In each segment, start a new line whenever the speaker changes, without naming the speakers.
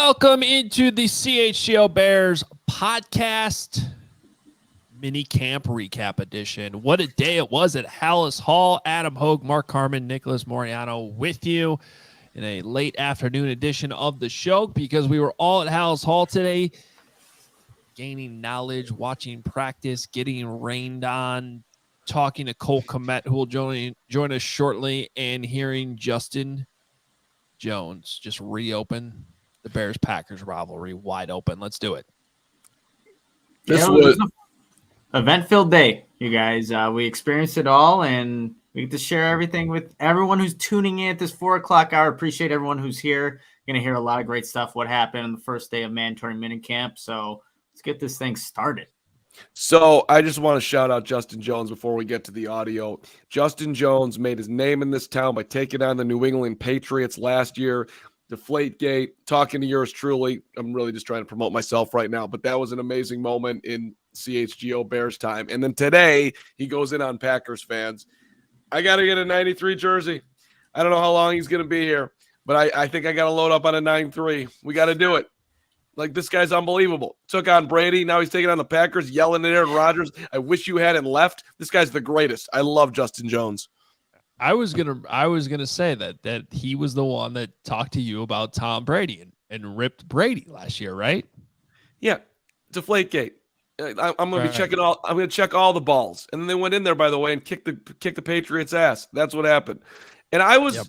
Welcome into the CHGO Bears Podcast minicamp recap edition. What a day it was at Hallis Hall. Adam Hoge, Mark Carman, Nicholas Moreano with you in a late afternoon edition of the show because we were all at Hallis Hall today, gaining knowledge, watching practice, getting rained on, talking to Cole Kmet, who will join us shortly, and hearing Justin Jones just reopen the Bears-Packers rivalry wide open. Let's do it.
This was an event-filled day, you guys. We experienced it all, and we get to share everything with everyone who's tuning in at this 4 o'clock hour. Appreciate everyone who's here. Going to hear a lot of great stuff, what happened on the first day of mandatory minicamp. So let's get this thing started.
So I just want to shout out Justin Jones before we get to the audio. Justin Jones made his name in this town by taking on the New England Patriots last year. Deflategate, talking to yours truly. I'm really just trying to promote myself right now, but that was an amazing moment in CHGO Bears time. And then today he goes in on Packers fans. I got to get a 93 jersey. I don't know how long he's going to be here, but I think I got to load up on a 9-3. We got to do it. Like, this guy's unbelievable. Took on Brady. Now he's taking on the Packers, yelling at Aaron Rodgers. I wish you hadn't left. This guy's the greatest. I love Justin Jones.
I was gonna say that he was the one that talked to you about Tom Brady and ripped Brady last year, right?
Yeah, Deflategate. I'm gonna be checking all. I'm gonna check all the balls, and then they went in there, by the way, and kicked the Patriots' ass. That's what happened. And I was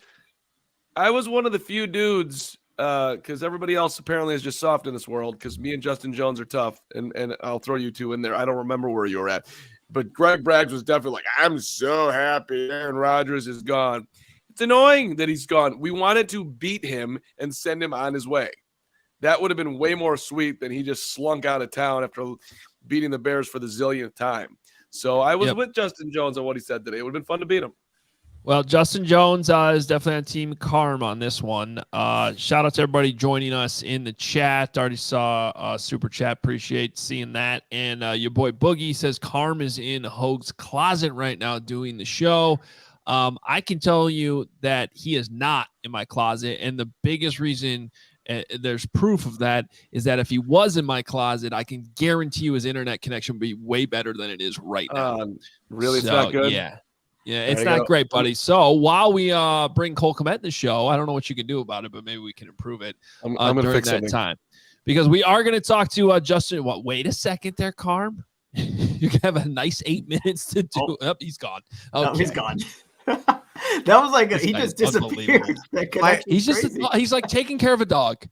one of the few dudes, because everybody else apparently is just soft in this world. Because me and Justin Jones are tough, and I'll throw you two in there. I don't remember where you were at. But Greg Braggs was definitely like, I'm so happy Aaron Rodgers is gone. It's annoying that he's gone. We wanted to beat him and send him on his way. That would have been way more sweet than he just slunk out of town after beating the Bears for the zillionth time. So I was with Justin Jones on what he said today. It would have been fun to beat him.
Well, Justin Jones is definitely on Team Carm on this one. Shout out to everybody joining us in the chat. Already saw Super Chat. Appreciate seeing that. And your boy Boogie says Carm is in Hoge's closet right now doing the show. I can tell you that he is not in my closet. And the biggest reason there's proof of that is that if he was in my closet, I can guarantee you his internet connection would be way better than it is right now.
Really? It's not good?
Yeah, it's not great, buddy. So while we bring Cole Kmet in the show, I don't know what you can do about it, but maybe we can improve it
I'm going to fix that
time. Because we are going to talk to Justin. Wait a second there, Carm. You can have a nice 8 minutes to do. Oh, he's gone. Okay.
No, he's gone. That was like he just disappeared.
He's like taking care of a dog.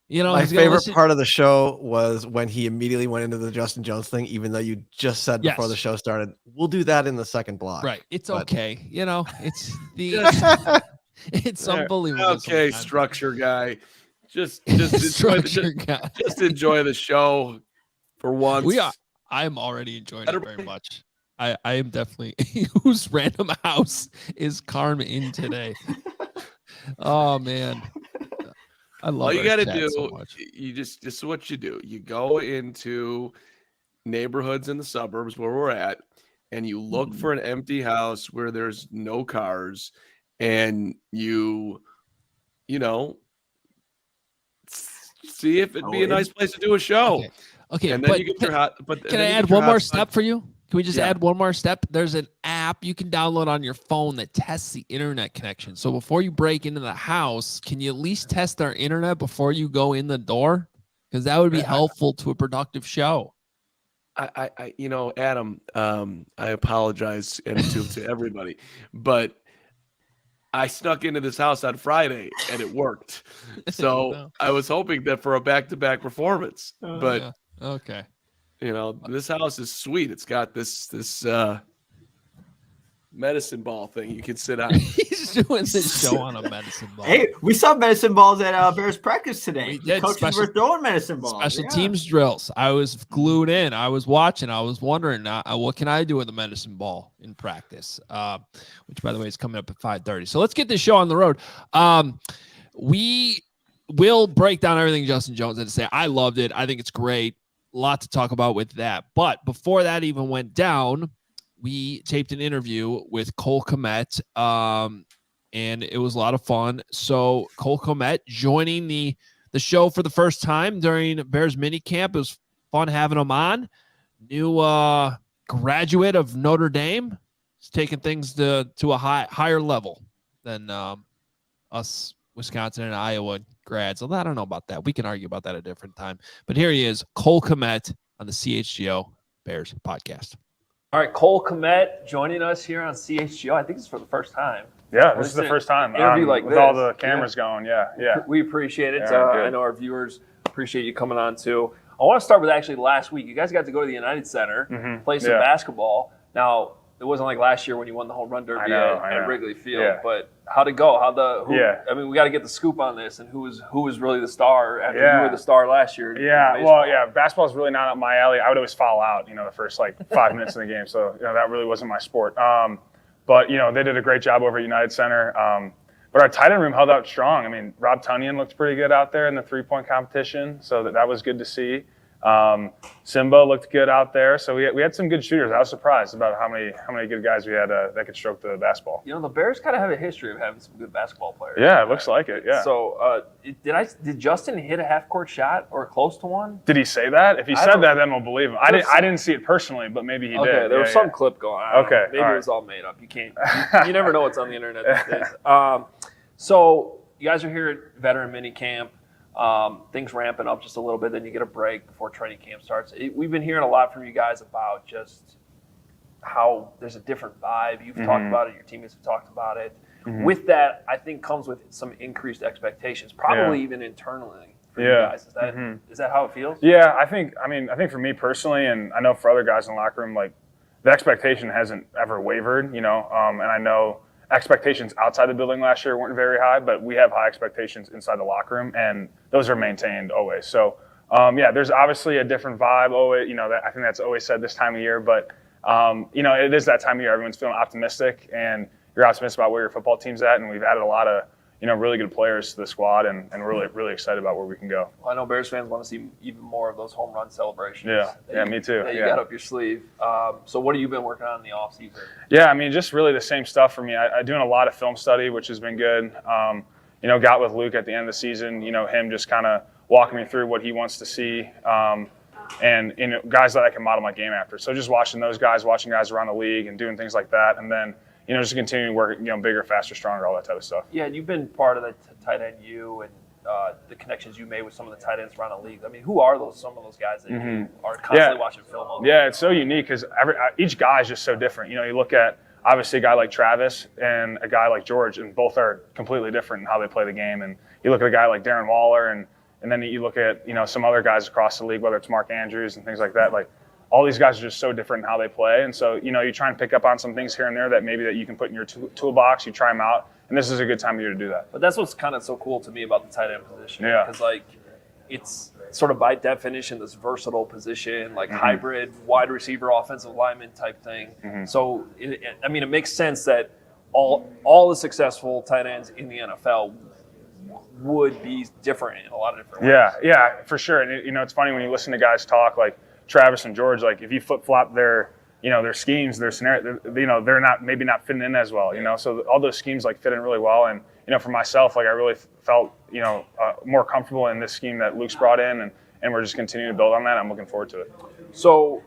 You know,
my favorite part of the show was when he immediately went into the Justin Jones thing, even though you just said before the show started, we'll do that in the second block.
Right. It's okay. You know, it's it's unbelievable.
Okay, sometimes. Structure guy. Just enjoy just enjoy the show for once.
I'm already enjoying it very much. I am definitely whose random house is Carm in today? Oh man. I love
all you got to do.
So
you just what you do. You go into neighborhoods in the suburbs where we're at, and you look for an empty house where there's no cars, and you know, see if it'd be a nice place to do a show.
Okay.
And then you get your hot. But
can I add one more step for you? Can we just add one more step? There's an app you can download on your phone that tests the internet connection. So before you break into the house, can you at least test our internet before you go in the door? Because that would be helpful to a productive show.
I Adam, I apologize and to everybody, but I snuck into this house on Friday and it worked. So I was hoping that for a back-to-back performance, but
okay.
You know, this house is sweet. It's got this medicine ball thing you can sit on.
He's doing this show on a medicine ball.
Hey, we saw medicine balls at Bears practice today.
We did.
Coaches were throwing medicine balls.
Special teams drills. I was glued in. I was watching. I was wondering, what can I do with a medicine ball in practice? Which, by the way, is coming up at 5:30. So let's get this show on the road. We will break down everything Justin Jones had to say. I loved it. I think it's great. A lot to talk about with that. But before that even went down, we taped an interview with Cole Kmet, and it was a lot of fun. So Cole Kmet joining the the show for the first time during Bears minicamp. It was fun having him on. New graduate of Notre Dame. He's taking things to a higher level than us Wisconsin and Iowa grads. Although I don't know about that. We can argue about that at a different time. But here he is, Cole Kmet on the CHGO Bears podcast.
All right, Cole Kmet joining us here on CHGO. I think it's for the first time.
Yeah, this is the first time.
Interview like
with
this.
all the cameras going. Yeah.
We appreciate it.
Yeah,
I know our viewers appreciate you coming on too. I want to start with actually last week. You guys got to go to the United Center, play some basketball. Now, it wasn't like last year when you won the home run derby at Wrigley Field, but how'd it go? I mean, we got to get the scoop on this, and who was really the star after you were the star last year?
Basketball is really not up my alley. I would always foul out, the first 5 minutes of the game, so that really wasn't my sport. But they did a great job over at United Center. But our tight end room held out strong. I mean, Rob Tunyon looked pretty good out there in the 3-point competition, so that was good to see. Simba looked good out there, so we had some good shooters. I was surprised about how many good guys we had that could stroke the basketball.
The Bears kind of have a history of having some good basketball players.
Yeah, it looks like it. Yeah.
So did Justin hit a half-court shot or close to one?
Did he say that? If he said that, then we'll believe him. I didn't see it personally, but maybe he did.
Okay, there was some clip going on.
Okay,
maybe it was all made up. You can't. You never know what's on the internet these days. So you guys are here at Veteran Minicamp. Things ramping up just a little bit, then you get a break before training camp starts. We've been hearing a lot from you guys about just how there's a different vibe. You've talked about it, your teammates have talked about it. With that, I think comes with some increased expectations, probably even internally for you guys. Is that how it feels?
Yeah, I think for me personally, and I know for other guys in the locker room, the expectation hasn't ever wavered, and I know expectations outside the building last year weren't very high, but we have high expectations inside the locker room, and those are maintained always. So, there's obviously a different vibe. I think that's always said this time of year, but it is that time of year. Everyone's feeling optimistic, and you're optimistic about where your football team's at, and we've added a lot of really good players to the squad, and really, really excited about where we can go.
Well, I know Bears fans want to see even more of those home run celebrations.
Me too.
That you got up your sleeve. So what have you been working on in the offseason?
Yeah, just really the same stuff for me. I'm doing a lot of film study, which has been good. Got with Luke at the end of the season, him just kind of walking me through what he wants to see, and guys that I can model my game after. So just watching those guys, watching guys around the league and doing things like that, and then just continuing to work, bigger, faster, stronger, all that type of stuff.
Yeah, and you've been part of the tight end and the connections you made with some of the tight ends around the league. I mean, who are some of those guys that you are constantly watching film of?
Yeah, it's so unique because each guy is just so different. You look at, obviously, a guy like Travis and a guy like George, and both are completely different in how they play the game. And you look at a guy like Darren Waller, and then you look at, some other guys across the league, whether it's Mark Andrews and things like that. All these guys are just so different in how they play. And so, you try and pick up on some things here and there that maybe that you can put in your toolbox, you try them out, and this is a good time of year to do that.
But that's what's kind of so cool to me about the tight end position.
Yeah.
Because, it's sort of by definition this versatile position, hybrid wide receiver, offensive lineman type thing. So, it makes sense that all the successful tight ends in the NFL would be different in a lot of different ways.
Yeah, for sure. And, it's funny when you listen to guys talk like Travis and George, if you flip-flop their schemes, their scenario, they're not fitting in as well, So all those schemes fit in really well. And, for myself, I really felt, more comfortable in this scheme that Luke's brought in, and we're just continuing to build on that. I'm looking forward to it.
So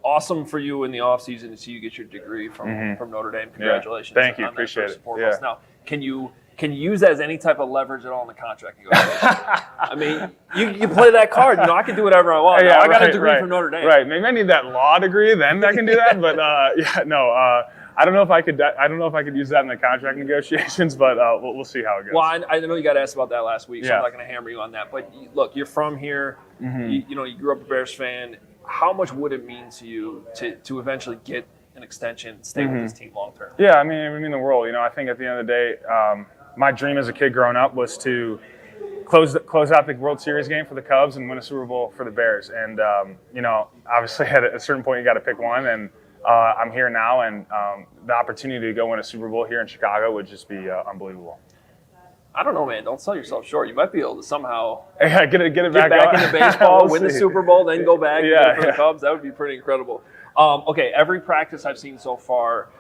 awesome for you in the offseason to see you get your degree from Notre Dame. Congratulations.
Yeah. Thank you. Appreciate it.
Yeah. Now, can you use that as any type of leverage at all in the contract negotiation? You play that card. I can do whatever I want. I got a degree from Notre Dame.
Right. Maybe I need that law degree, then I can do that. But I don't know if I could use that in the contract negotiations. But we'll see how it goes.
Well, I know you got asked about that last week, so I'm not going to hammer you on that. But look, you're from here. You grew up a Bears fan. How much would it mean to you to eventually get an extension, stay with this team long term?
Yeah, it mean the world. I think at the end of the day, my dream as a kid growing up was to close out the World Series game for the Cubs and win a Super Bowl for the Bears. And obviously at a certain point you got to pick one. And I'm here now, and the opportunity to go win a Super Bowl here in Chicago would just be unbelievable.
I don't know, man. Don't sell yourself short. You might be able to somehow
get back
into baseball, win the Super Bowl, then go back for the Cubs. That would be pretty incredible. Okay, every practice I've seen so far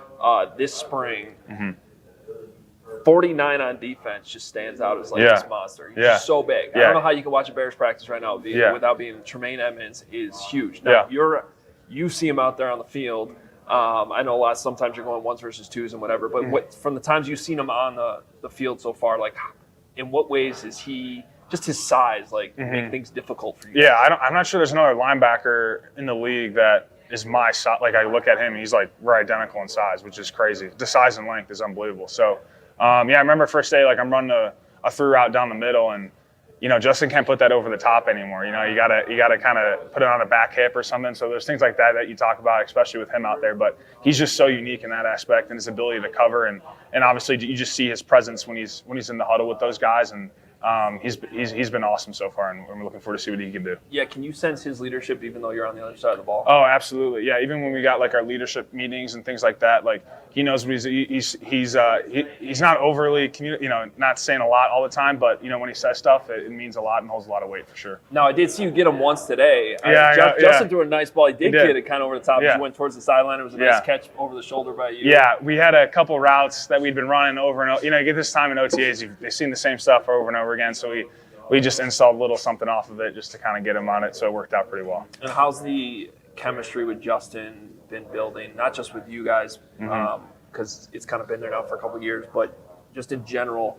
this spring, 49 on defense just stands out as like this monster. He's just so big. I don't know how you can watch a Bears practice right now without being Tremaine Edmonds is huge. Now you see him out there on the field. I know sometimes you're going 1s versus 2s and whatever, but from the times you've seen him on the field so far, like in what ways is he just his size make things difficult for you?
Yeah, I'm not sure there's another linebacker in the league that is my size. Like I look at him, and he's like we're identical in size, which is crazy. The size and length is unbelievable. So I remember first day, like I'm running a through route down the middle, and Justin can't put that over the top anymore. You gotta kind of put it on a back hip or something. So there's things like that you talk about, especially with him out there. But he's just so unique in that aspect and his ability to cover, and obviously you just see his presence when he's in the huddle with those guys, and he's been awesome so far, and we're looking forward to see what he can do.
Yeah, can you sense his leadership even though you're on the other side of the ball?
Oh, absolutely. Yeah, even when we got like our leadership meetings and things like that, like he knows what he's not overly not saying a lot all the time, but when he says stuff, it means a lot and holds a lot of weight for sure.
Now I did see you get him once today. Justin threw a nice ball. He did get it kind of over the top. He went towards the sideline. It was a nice catch over the shoulder by you.
Yeah, we had a couple routes that we'd been running over and over. You get this time in OTAs, they've seen the same stuff over and over again, so we just installed a little something off of it just to kind of get him on it, so it worked out pretty well.
And how's the chemistry with Justin been building, not just with you guys, because it's kind of been there now for a couple of years, but just in general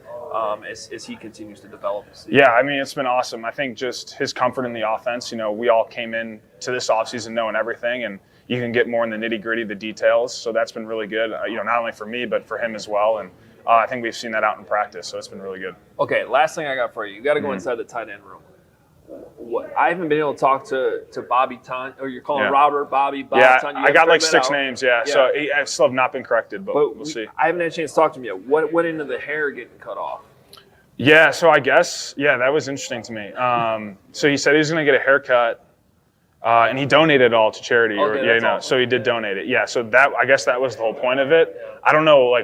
as he continues to develop?
Yeah, I mean, it's been awesome. I think just his comfort in the offense, we all came in to this offseason knowing everything, and you can get more in the nitty-gritty, the details, so that's been really good, not only for me, but for him as well, and I think we've seen that out in practice, so it's been really good.
Okay, last thing I got for you. You got to go inside the tight end room. I haven't been able to talk to Bobby Ton, or you're calling Robert, Bobby Ton.
I got like 6 names, so I still have not been corrected, but we'll see.
I haven't had a chance to talk to him yet. What into the hair getting cut off?
Yeah, so I guess, that was interesting to me. So he said he was going to get a haircut, and he donated it all to charity. So he did donate it. Yeah, so I guess that was the whole point of it. I don't know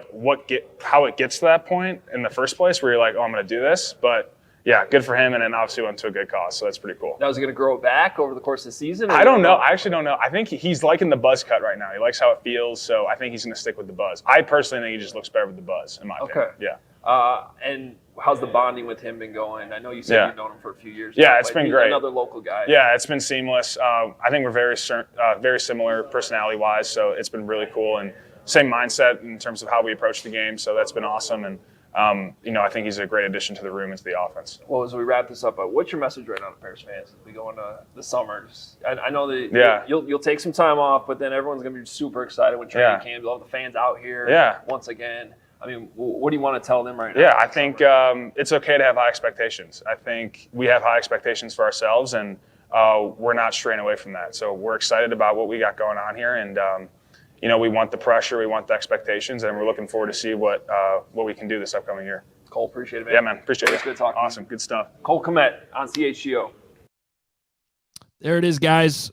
how it gets to that point in the first place where you're like, oh, I'm going to do this, but yeah, good for him, and then obviously went to a good cause, so that's pretty cool.
Now, is he going to grow it back over the course of the season?
I don't know. I actually don't know. I think he's liking the buzz cut right now. He likes how it feels, so I think he's going to stick with the buzz. I personally think he just looks better with the buzz, in my opinion. Yeah.
And how's the bonding with him been going? I know you said you've known him for a few years.
Yeah, it's been great.
Another local guy.
Yeah, it's been seamless. I think we're very similar personality-wise, so it's been really cool, and same mindset in terms of how we approach the game, so that's been awesome, and I think he's a great addition to the room into the offense.
Well, as we wrap this up, what's your message right now to Bears fans as we go into the summer? I know that you'll take some time off, but then everyone's going to be super excited when training camp. You'll have the fans out here once again. I mean, what do you want to tell them right now?
Yeah, I think it's okay to have high expectations. I think we have high expectations for ourselves, and we're not straying away from that. So we're excited about what we got going on here, and we want the pressure, we want the expectations, and we're looking forward to see what we can do this upcoming year.
Cole, appreciate it, man.
Yeah, man, appreciate it.
It's good talking.
Awesome, good stuff.
Cole Kmet on CHGO.
There it is, guys.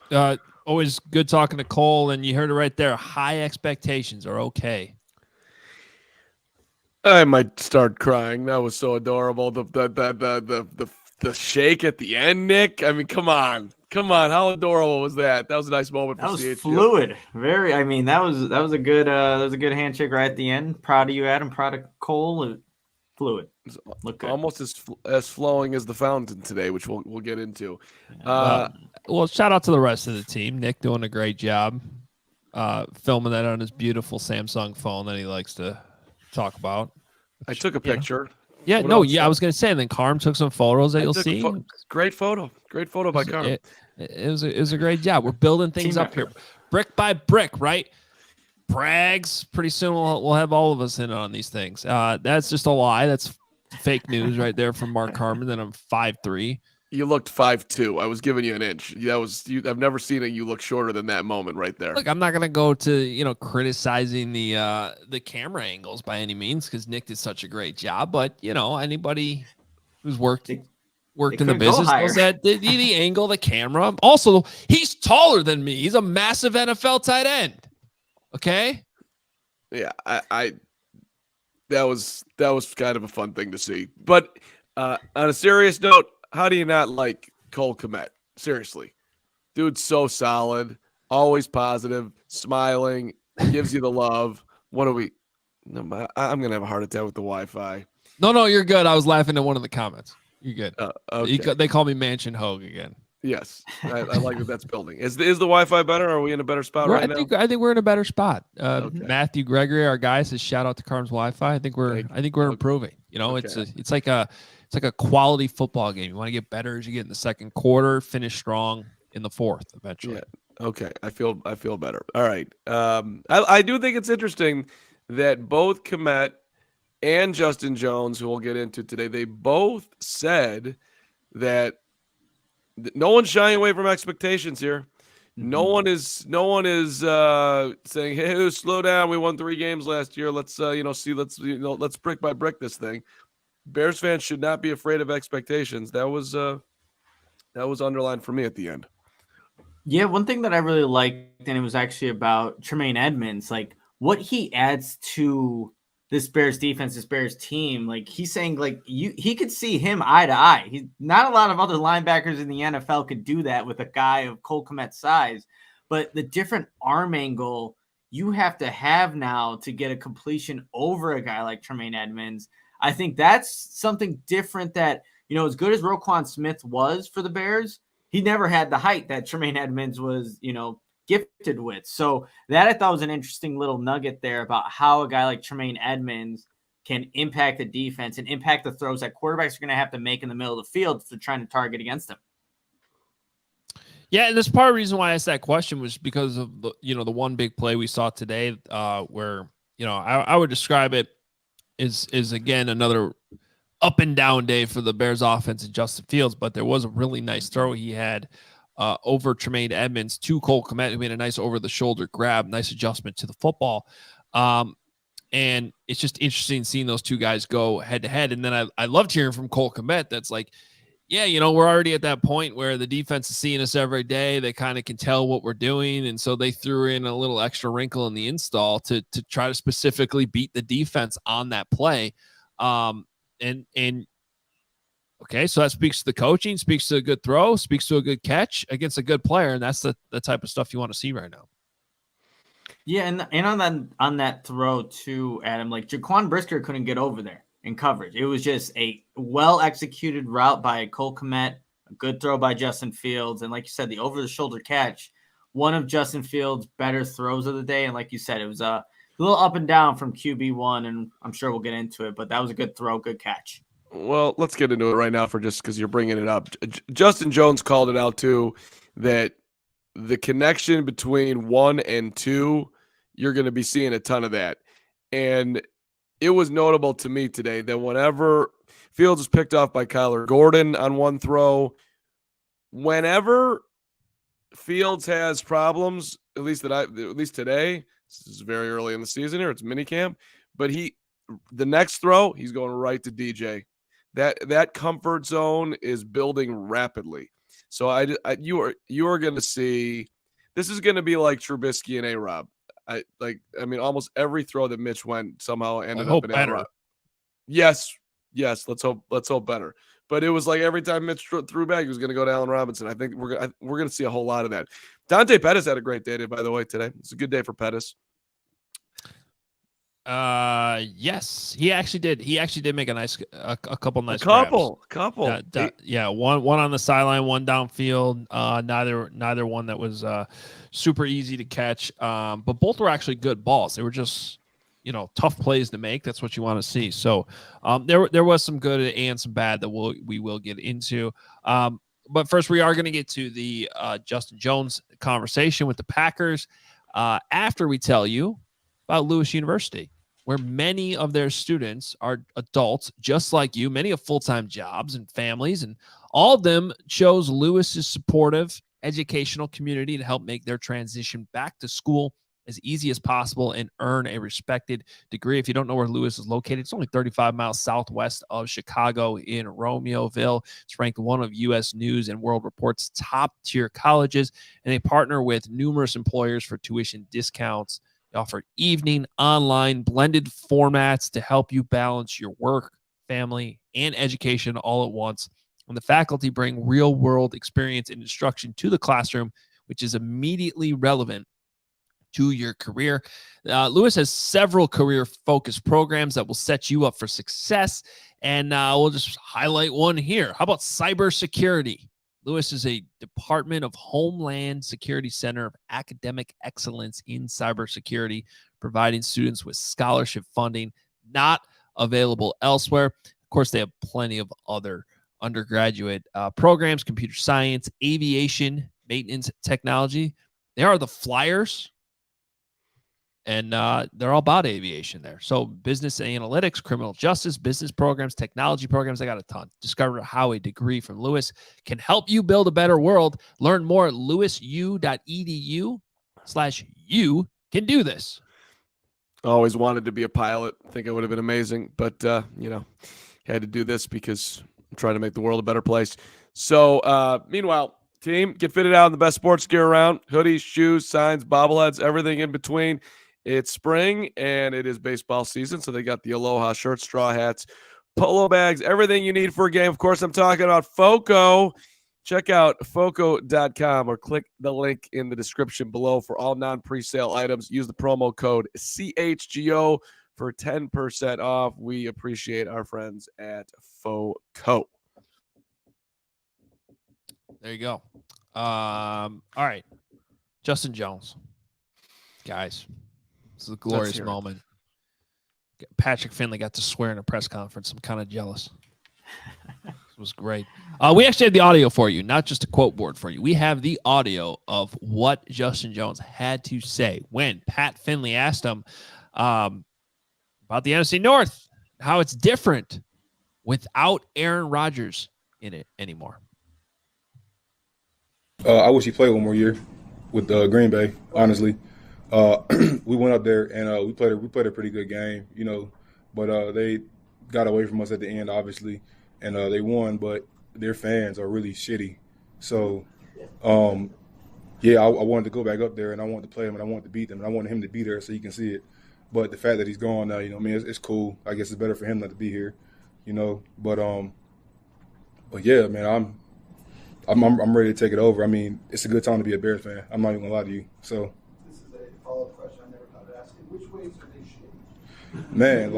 Always good talking to Cole, and you heard it right there. High expectations are okay.
I might start crying. That was so adorable. The shake at the end, Nick. I mean, come on. How adorable was that? That was a nice moment for CHGO.
That was fluid. That was a good handshake right at the end. Proud of you, Adam. Proud of Cole. Fluid. Look good.
Almost as flowing as the fountain today, which we'll get into.
Well, shout out to the rest of the team. Nick doing a great job filming that on his beautiful Samsung phone that he likes to talk about.
I took a picture.
Yeah, I was going to say, and then Carm took some photos that you'll see.
Great photo by Carm.
It was a great job. We're building things up here, brick by brick, right? Brags. Pretty soon we'll have all of us in on these things. That's just a lie. That's fake news right there from Mark Carman. Then I'm 5'3".
You looked 5'2". I was giving you an inch. I've never seen you look shorter than that moment right there.
Look, I'm not gonna go to criticizing the camera angles by any means because Nick did such a great job. But anybody who's worked in the business knows that the angle, the camera. Also, he's taller than me. He's a massive NFL tight end. Okay.
Yeah, I that was kind of a fun thing to see. But on a serious note, how do you not like Cole Kmet? Seriously. Dude's so solid, always positive, smiling, gives you the love. What are we No, I'm gonna have a heart attack with the Wi-Fi.
No, you're good. I was laughing at one of the comments. You're good.
Okay.
They call me Mansion Hoge again.
Yes, I like that that's building. Is the Wi-Fi better? Are we in a better spot right now?
I think we're in a better spot.
Okay.
Matthew Gregory, our guy, says shout out to Carm's Wi-Fi. I think we're improving. You know,
Okay.
it's like a quality football game. You want to get better as you get in the second quarter, finish strong in the fourth eventually.
Yeah. Okay. I feel better. All right. I do think it's interesting that both Kmet and Justin Jones, who we'll get into today, they both said that no one's shying away from expectations here. Mm-hmm. No one is saying, "Hey, slow down. We won 3 games last year. Let's let's brick by brick this thing." Bears fans should not be afraid of expectations. That was underlined for me at the end.
Yeah, one thing that I really liked, and it was actually about Tremaine Edmonds, like what he adds to this Bears defense, this Bears team. Like he's saying, like he could see him eye to eye. He's not a lot of other linebackers in the NFL could do that with a guy of Cole Kmet's size, but the different arm angle you have to have now to get a completion over a guy like Tremaine Edmonds. I think that's something different that, as good as Roquan Smith was for the Bears, he never had the height that Tremaine Edmonds was, gifted with. So that I thought was an interesting little nugget there about how a guy like Tremaine Edmonds can impact the defense and impact the throws that quarterbacks are going to have to make in the middle of the field if they're trying to target against him.
Yeah, and this part of the reason why I asked that question was because of the one big play we saw today, where I would describe it is again another up and down day for the Bears offense and Justin Fields, but there was a really nice throw he had over Tremaine Edmonds to Cole Kmet, who made a nice over the shoulder grab, nice adjustment to the football. And it's just interesting seeing those two guys go head to head. And then I loved hearing from Cole Kmet that's like, yeah, we're already at that point where the defense is seeing us every day. They kind of can tell what we're doing. And so they threw in a little extra wrinkle in the install to try to specifically beat the defense on that play. Okay, so that speaks to the coaching, speaks to a good throw, speaks to a good catch against a good player, and that's the type of stuff you want to see right now.
Yeah, and on that throw too, Adam, like Jaquan Brisker couldn't get over there in coverage. It was just a well-executed route by Cole Kmet, a good throw by Justin Fields, and like you said, the over-the-shoulder catch, one of Justin Fields' better throws of the day, and like you said, it was a little up and down from QB1, and I'm sure we'll get into it, but that was a good throw, good catch.
Well, let's get into it right now just because you're bringing it up. Justin Jones called it out too, that the connection between 1 and 2, you're going to be seeing a ton of that. And it was notable to me today that whenever Fields was picked off by Kyler Gordon on one throw, whenever Fields has problems, at least today, this is very early in the season here, it's minicamp, but the next throw, he's going right to DJ. That comfort zone is building rapidly. So you are going to see, this is going to be like Trubisky and A-Rob. Almost every throw that Mitch went somehow ended up in A-Rob. Yes, let's hope better. But it was like every time Mitch threw back, he was going to go to Allen Robinson. I think we're going to see a whole lot of that. Dante Pettis had a great day, by the way, today. It's a good day for Pettis.
Yes, he actually did. He actually did make a couple nice
couple.
Yeah, one on the sideline, one downfield. Neither one that was super easy to catch. But both were actually good balls. They were just tough plays to make. That's what you want to see. So there was some good and some bad that we will get into. But first, we are going to get to the Justin Jones conversation with the Packers after we tell you about Lewis University, where many of their students are adults just like you. Many have full-time jobs and families, and all of them chose Lewis's supportive educational community to help make their transition back to school as easy as possible and earn a respected degree. If you don't know where Lewis is located, it's only 35 miles southwest of Chicago in Romeoville. It's ranked one of U.S. News and World Report's top-tier colleges, and they partner with numerous employers for tuition discounts. They offer evening, online, blended formats to help you balance your work, family, and education all at once. And the faculty bring real-world experience and instruction to the classroom, which is immediately relevant to your career. Lewis has several career-focused programs that will set you up for success, and we'll just highlight one here. How about cybersecurity? Lewis is a Department of Homeland Security Center of Academic Excellence in Cybersecurity, providing students with scholarship funding not available elsewhere. Of course, they have plenty of other undergraduate programs, computer science, aviation, maintenance, technology. They are the Flyers, and they're all about aviation there. So business analytics, criminal justice, business programs, technology programs, I got a ton. Discover how a degree from Lewis can help you build a better world. Learn more at lewisu.edu/you can do this.
Always wanted to be a pilot. I think it would have been amazing, but had to do this because I'm trying to make the world a better place. So meanwhile, team, get fitted out in the best sports gear around. Hoodies, shoes, signs, bobbleheads, everything in between. It's spring and it is baseball season, so they got the Aloha shirts, straw hats, polo bags, everything you need for a game. Of course, I'm talking about FOCO. Check out FOCO.com or click the link in the description below for all non-presale items. Use the promo code CHGO for 10% off. We appreciate our friends at FOCO.
There you go. All right. Justin Jones. Guys, this is a glorious moment. Patrick Finley got to swear in a press conference. I'm kind of jealous. It was great. We actually have the audio for you, not just a quote board for you. We have the audio of what Justin Jones had to say when Pat Finley asked him about the NFC North, how it's different without Aaron Rodgers in it anymore.
I wish he played one more year with Green Bay, honestly. We went up there and we played a pretty good game, but they got away from us at the end, obviously, and they won, but their fans are really shitty. So, I wanted to go back up there and I wanted to play him and I wanted to beat them and I wanted him to be there so you can see it. But the fact that he's gone now, it's cool. I guess it's better for him not to be here, But yeah, man, I'm ready to take it over. I mean, it's a good time to be a Bears fan. I'm not even gonna lie to you. So.
This is a follow-up question I never thought to ask you. Which ways are they shitty?
Man,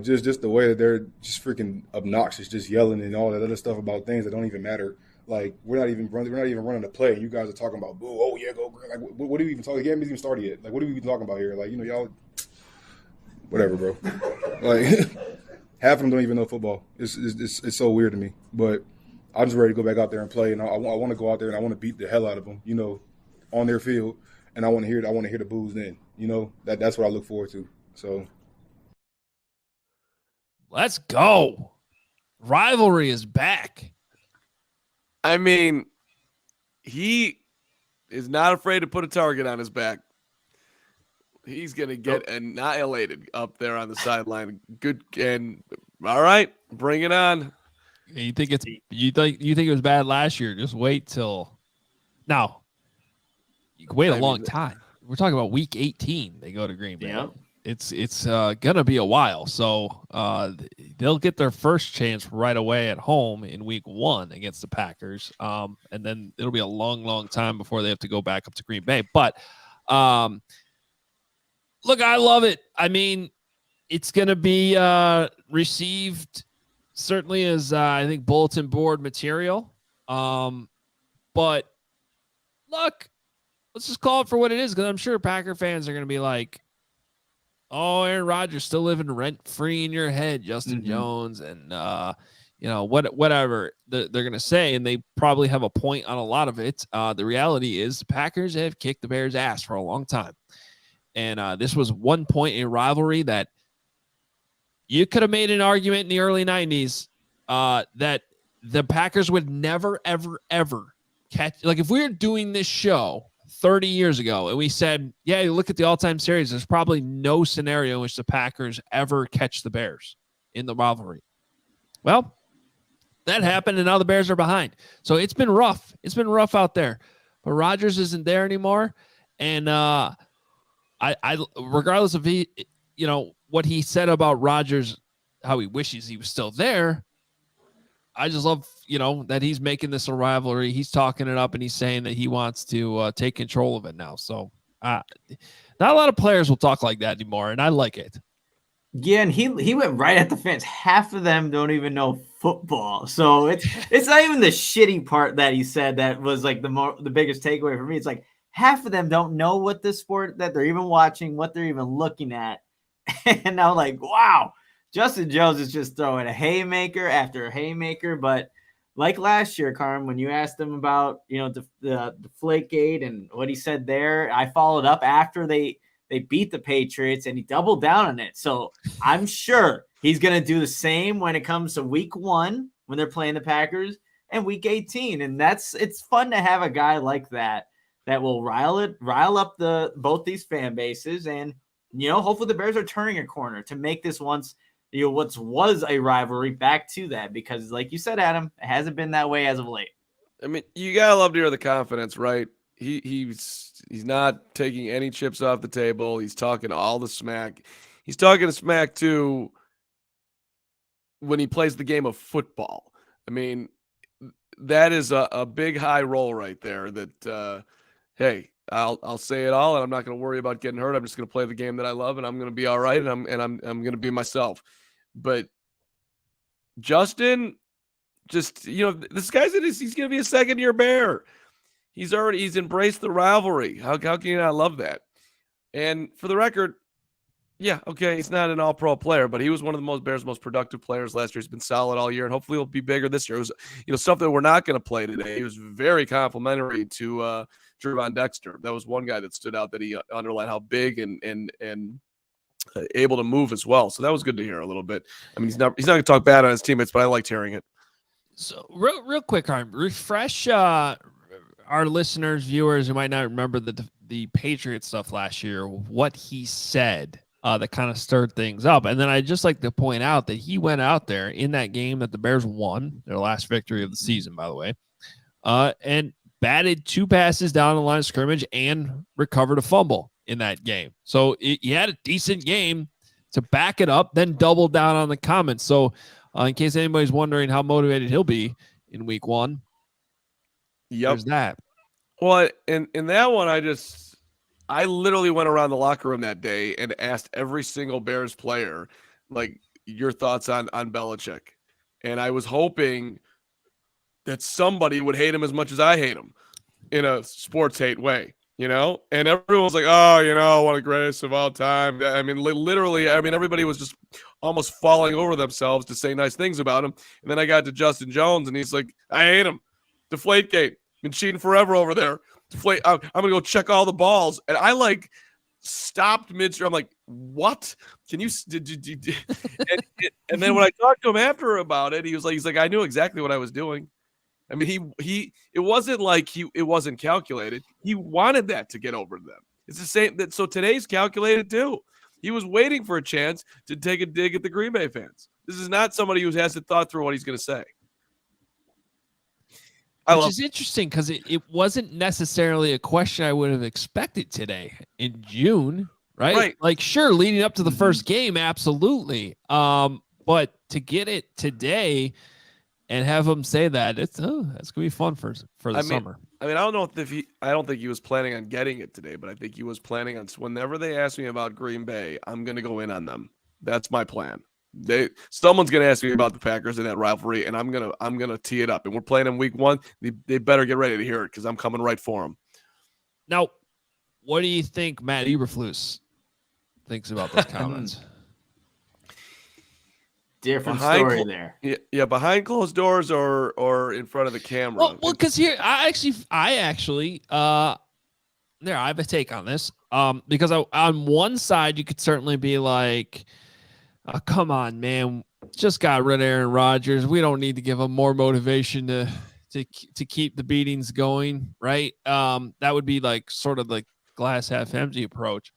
just the way that they're just freaking obnoxious, just yelling and all that other stuff about things that don't even matter. Like we're not even running a play, and you guys are talking about boo. Oh yeah, go. Like, what are we even talking? The game hasn't even started yet. Like, what are we even talking about here? Like, y'all, whatever, bro. Like, half of them don't even know football. It's so weird to me. But I'm just ready to go back out there and play, and I want to go out there and I want to beat the hell out of them, on their field, and I want to hear the boos then. That's what I look forward to. So.
Let's go. Rivalry is back.
I mean, he is not afraid to put a target on his back. He's going to get annihilated up there on the sideline. Good. And all right, bring it on.
You think it was bad last year? Just wait till now. You can wait a long time. We're talking about week 18. They go to Green Bay.
Yeah.
It's gonna be a while. So they'll get their first chance right away at home in week 1 against the Packers. And then it'll be a long, long time before they have to go back up to Green Bay. But look, I love it. I mean, it's gonna be received certainly as I think bulletin board material. But look, let's just call it for what it is, because I'm sure Packer fans are gonna be like, oh, Aaron Rodgers still living rent-free in your head, Justin Jones, and whatever they're going to say, and they probably have a point on a lot of it. The reality is the Packers have kicked the Bears' ass for a long time, and this was one point in rivalry that you could have made an argument in the early 90s that the Packers would never, ever, ever catch. Like, if we were doing this show 30 years ago, and we said, yeah, you look at the all-time series, there's probably no scenario in which the Packers ever catch the Bears in the rivalry. Well, that happened, and now the Bears are behind. So it's been rough. It's been rough out there. But Rodgers isn't there anymore. And I regardless of what he said about Rodgers, how he wishes he was still there, I just love, that he's making this a rivalry. He's talking it up and he's saying that he wants to take control of it now. So not a lot of players will talk like that anymore, and I like it.
Yeah, and he went right at the fans. Half of them don't even know football, so it's not even the shitty part that he said that was like the biggest takeaway for me. It's like half of them don't know what the sport that they're even watching, what they're even looking at, and I'm like, wow, Justin Jones is just throwing a haymaker after a haymaker. But like last year, Carm, when you asked him about the Deflategate and what he said there, I followed up after they beat the Patriots, and he doubled down on it. So I'm sure he's going to do the same when it comes to week 1 when they're playing the Packers and week 18. And it's fun to have a guy like that will rile up both these fan bases. And, hopefully the Bears are turning a corner to make this what was a rivalry back to that, because like you said, Adam, it hasn't been that way as of late.
I mean, you got to love to hear the confidence, right? He's not taking any chips off the table. He's talking all the smack. He's talking smack too when he plays the game of football. I mean, that is a big high roll right there. That hey, I'll say it all, and I'm not going to worry about getting hurt. I'm just going to play the game that I love, and I'm going to be all right, and I'm going to be myself. But Justin, just this guy's he's going to be a second-year Bear. He's embraced the rivalry. How can you not love that? And for the record, yeah, okay, he's not an all-pro player, but he was one of the Bears' most productive players last year. He's been solid all year, and hopefully he'll be bigger this year. It was stuff that we're not going to play today. He was very complimentary to Jaquan Brisker. That was one guy that stood out that he underlined how big and able to move as well. So that was good to hear a little bit. I mean, he's not going to talk bad on his teammates, but I liked hearing it.
So real quick, Harm, refresh our listeners, viewers who might not remember the Patriot stuff last year, what he said that kind of stirred things up. And then I'd just like to point out that he went out there in that game that the Bears won, their last victory of the season, by the way, and batted 2 passes down the line of scrimmage and recovered a fumble in that game. So he had a decent game to back it up, then doubled down on the comments. So in case anybody's wondering how motivated he'll be in week 1, there's that.
Well, in that one, I literally went around the locker room that day and asked every single Bears player, like, your thoughts on Belichick. And I was hoping that somebody would hate him as much as I hate him in a sports hate way, And everyone was like, oh, what a greatest of all time. I mean, literally, everybody was just almost falling over themselves to say nice things about him. And then I got to Justin Jones, and he's like, I hate him. Deflategate. Been cheating forever over there. Deflate. I'm going to go check all the balls. And I stopped midstream. I'm like, what? Can you? And then when I talked to him after about it, he's like, I knew exactly what I was doing. I mean, it wasn't like it wasn't calculated. He wanted that to get over to them. It's the same. So today's calculated too. He was waiting for a chance to take a dig at the Green Bay fans. This is not somebody who hasn't thought through what he's going to say.
Which is interesting because it wasn't necessarily a question I would have expected today in June, right? Like, sure, leading up to the first game, absolutely. But to get it today and have him say that, that's gonna be fun for the summer.
I don't think he was planning on getting it today, but I think he was planning on whenever they ask me about Green Bay, I'm gonna go in on them. That's my plan. Someone's gonna ask me about the Packers in that rivalry, and I'm gonna tee it up. And we're playing in week 1. They better get ready to hear it because I'm coming right for them.
Now, what do you think Matt Eberflus thinks about those comments?
Different story there.
Yeah, behind closed doors or in front of the camera.
Well, because here I actually I have a take on this. Because on one side you could certainly be like, oh, come on, man, just got rid of Aaron Rodgers. We don't need to give him more motivation to keep the beatings going, right? That would be like sort of like glass half empty approach.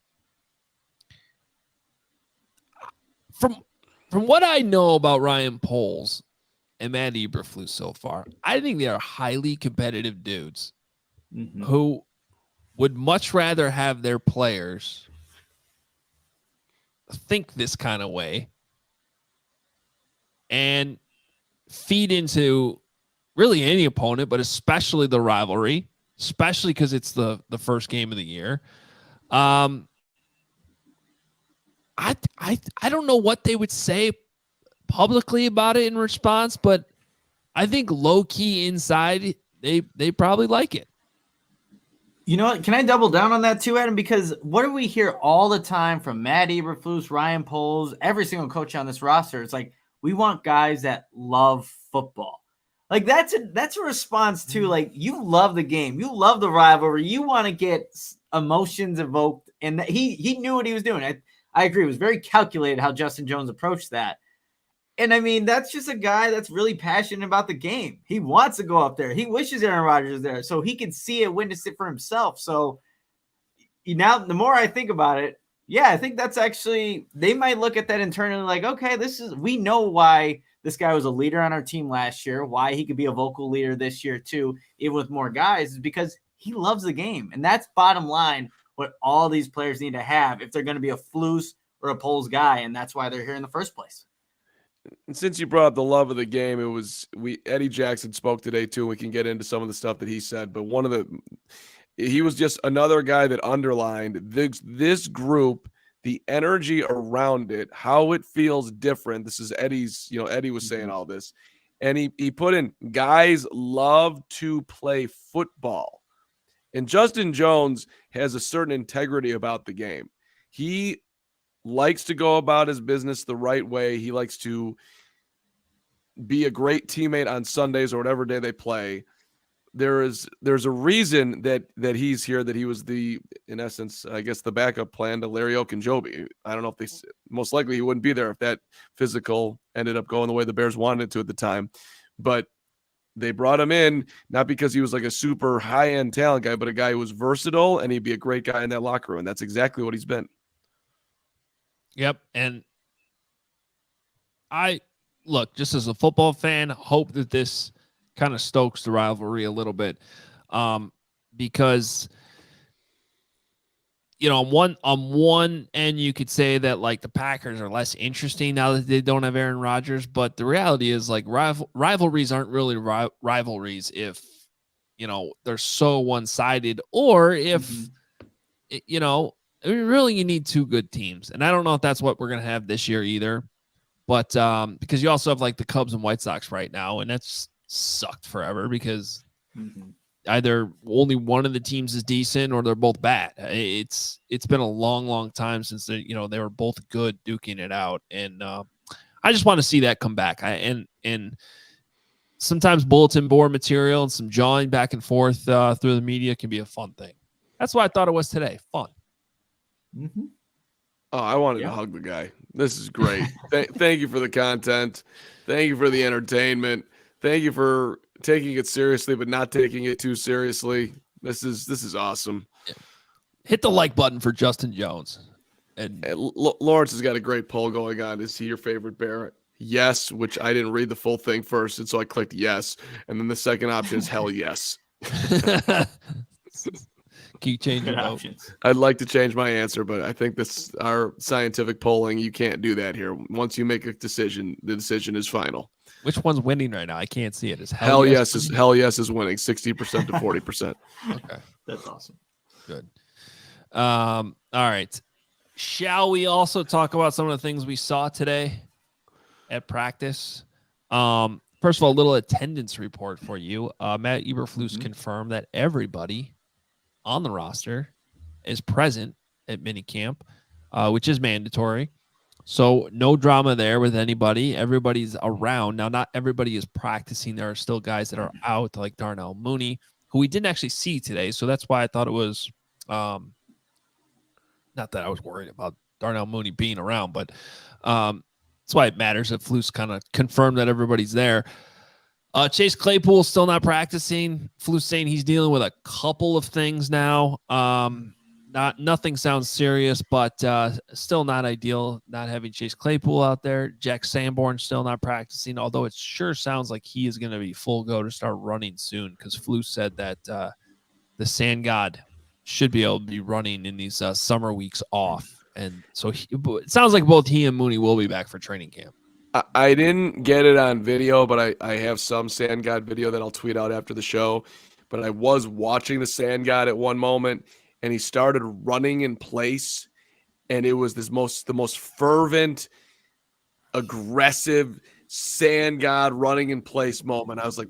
From what I know about Ryan Poles and Matt Eberflus so far, I think they are highly competitive dudes who would much rather have their players think this kind of way and feed into really any opponent, but especially the rivalry, especially because it's the first game of the year. I don't know what they would say publicly about it in response, but I think low key inside they probably like it.
You know what? Can I double down on that too, Adam? Because what do we hear all the time from Matt Eberflus, Ryan Poles, every single coach on this roster? It's like, we want guys that love football. Like that's a response to, like, you love the game, you love the rivalry, you want to get emotions evoked, and he knew what he was doing. I agree. It was very calculated how Justin Jones approached that. And I mean, that's just a guy that's really passionate about the game. He wants to go up there. He wishes Aaron Rodgers was there so he could see it, witness it for himself. So now the more I think about it, yeah, I think that's actually, they might look at that internally like, okay, we know why this guy was a leader on our team last year, why he could be a vocal leader this year too, even with more guys, is because he loves the game. And that's bottom line what all these players need to have if they're going to be a Flus or a Poles guy. And that's why they're here in the first place.
And since you brought up the love of the game, Eddie Jackson spoke today too. We can get into some of the stuff that he said, but he was just another guy that underlined this group, the energy around it, how it feels different. This is Eddie's, Eddie was saying all this, and he put in, guys love to play football. And Justin Jones has a certain integrity about the game. He likes to go about his business the right way. He likes to be a great teammate on Sundays or whatever day they play. There's a reason that he's here, that he was in essence, I guess, the backup plan to Larry Ogunjobi. I don't know if most likely he wouldn't be there if that physical ended up going the way the Bears wanted it to at the time. But they brought him in not because he was like a super high-end talent guy, but a guy who was versatile, and he'd be a great guy in that locker room. And that's exactly what he's been.
Yep. And I look, just as a football fan, hope that this kind of stokes the rivalry a little bit. Because, on one end, you could say that like the Packers are less interesting now that they don't have Aaron Rodgers. But the reality is, like, rivalries aren't really rivalries if, they're so one-sided, or if, really, you need two good teams. And I don't know if that's what we're going to have this year either. But because you also have like the Cubs and White Sox right now, and that's sucked forever because either only one of the teams is decent or they're both bad. It's been a long, long time since they were both good duking it out. And I just want to see that come back. And sometimes bulletin board material and some jawing back and forth through the media can be a fun thing. That's what I thought it was today. Fun.
Mm-hmm.
Oh, I wanted to hug the guy. This is great. Thank you for the content. Thank you for the entertainment. Thank you for taking it seriously, but not taking it too seriously. This is awesome.
Hit the like button for Justin Jones. And
Lawrence has got a great poll going on. Is he your favorite Bear? Yes, which I didn't read the full thing first, and so I clicked yes. And then the second option is hell yes.
Keep changing
options.
I'd like to change my answer, but I think our scientific polling, you can't do that here. Once you make a decision, the decision is final.
Which one's winning right now? I can't see it. Is
hell yes is winning 60% to 40%.
Okay.
That's awesome.
Good. All right. Shall we also talk about some of the things we saw today at practice? First of all, a little attendance report for you. Matt Eberflus confirmed that everybody on the roster is present at minicamp, which is mandatory. So no drama there with anybody. Everybody's around. Now, not everybody is practicing. There are still guys that are out, like Darnell Mooney, who we didn't actually see today. So that's why I thought it was not that I was worried about Darnell Mooney being around, but that's why it matters that Flus kind of confirmed that everybody's there. Chase Claypool still not practicing. Flus saying he's dealing with a couple of things now. Nothing sounds serious, but still not ideal not having Chase Claypool out there. Jack Sanborn still not practicing, although it sure sounds like he is going to be full go to start running soon, because Flus said that the Sand God should be able to be running in these summer weeks off. And so it sounds like both he and Mooney will be back for training camp.
I didn't get it on video, but I have some Sand God video that I'll tweet out after the show. But I was watching the Sand God at one moment, and he started running in place, and it was the most fervent, aggressive Sand God running in place moment. I was like,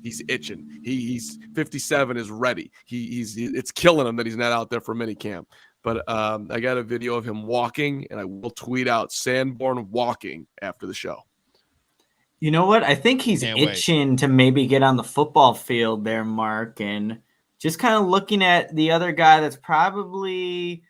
he's itching. He's 57 is ready. It's killing him that he's not out there for minicamp. But I got a video of him walking, and I will tweet out Sanborn walking after the show.
You know what? I think he's itching to maybe get on the football field there, Mark, and just kind of looking at the other guy that's probably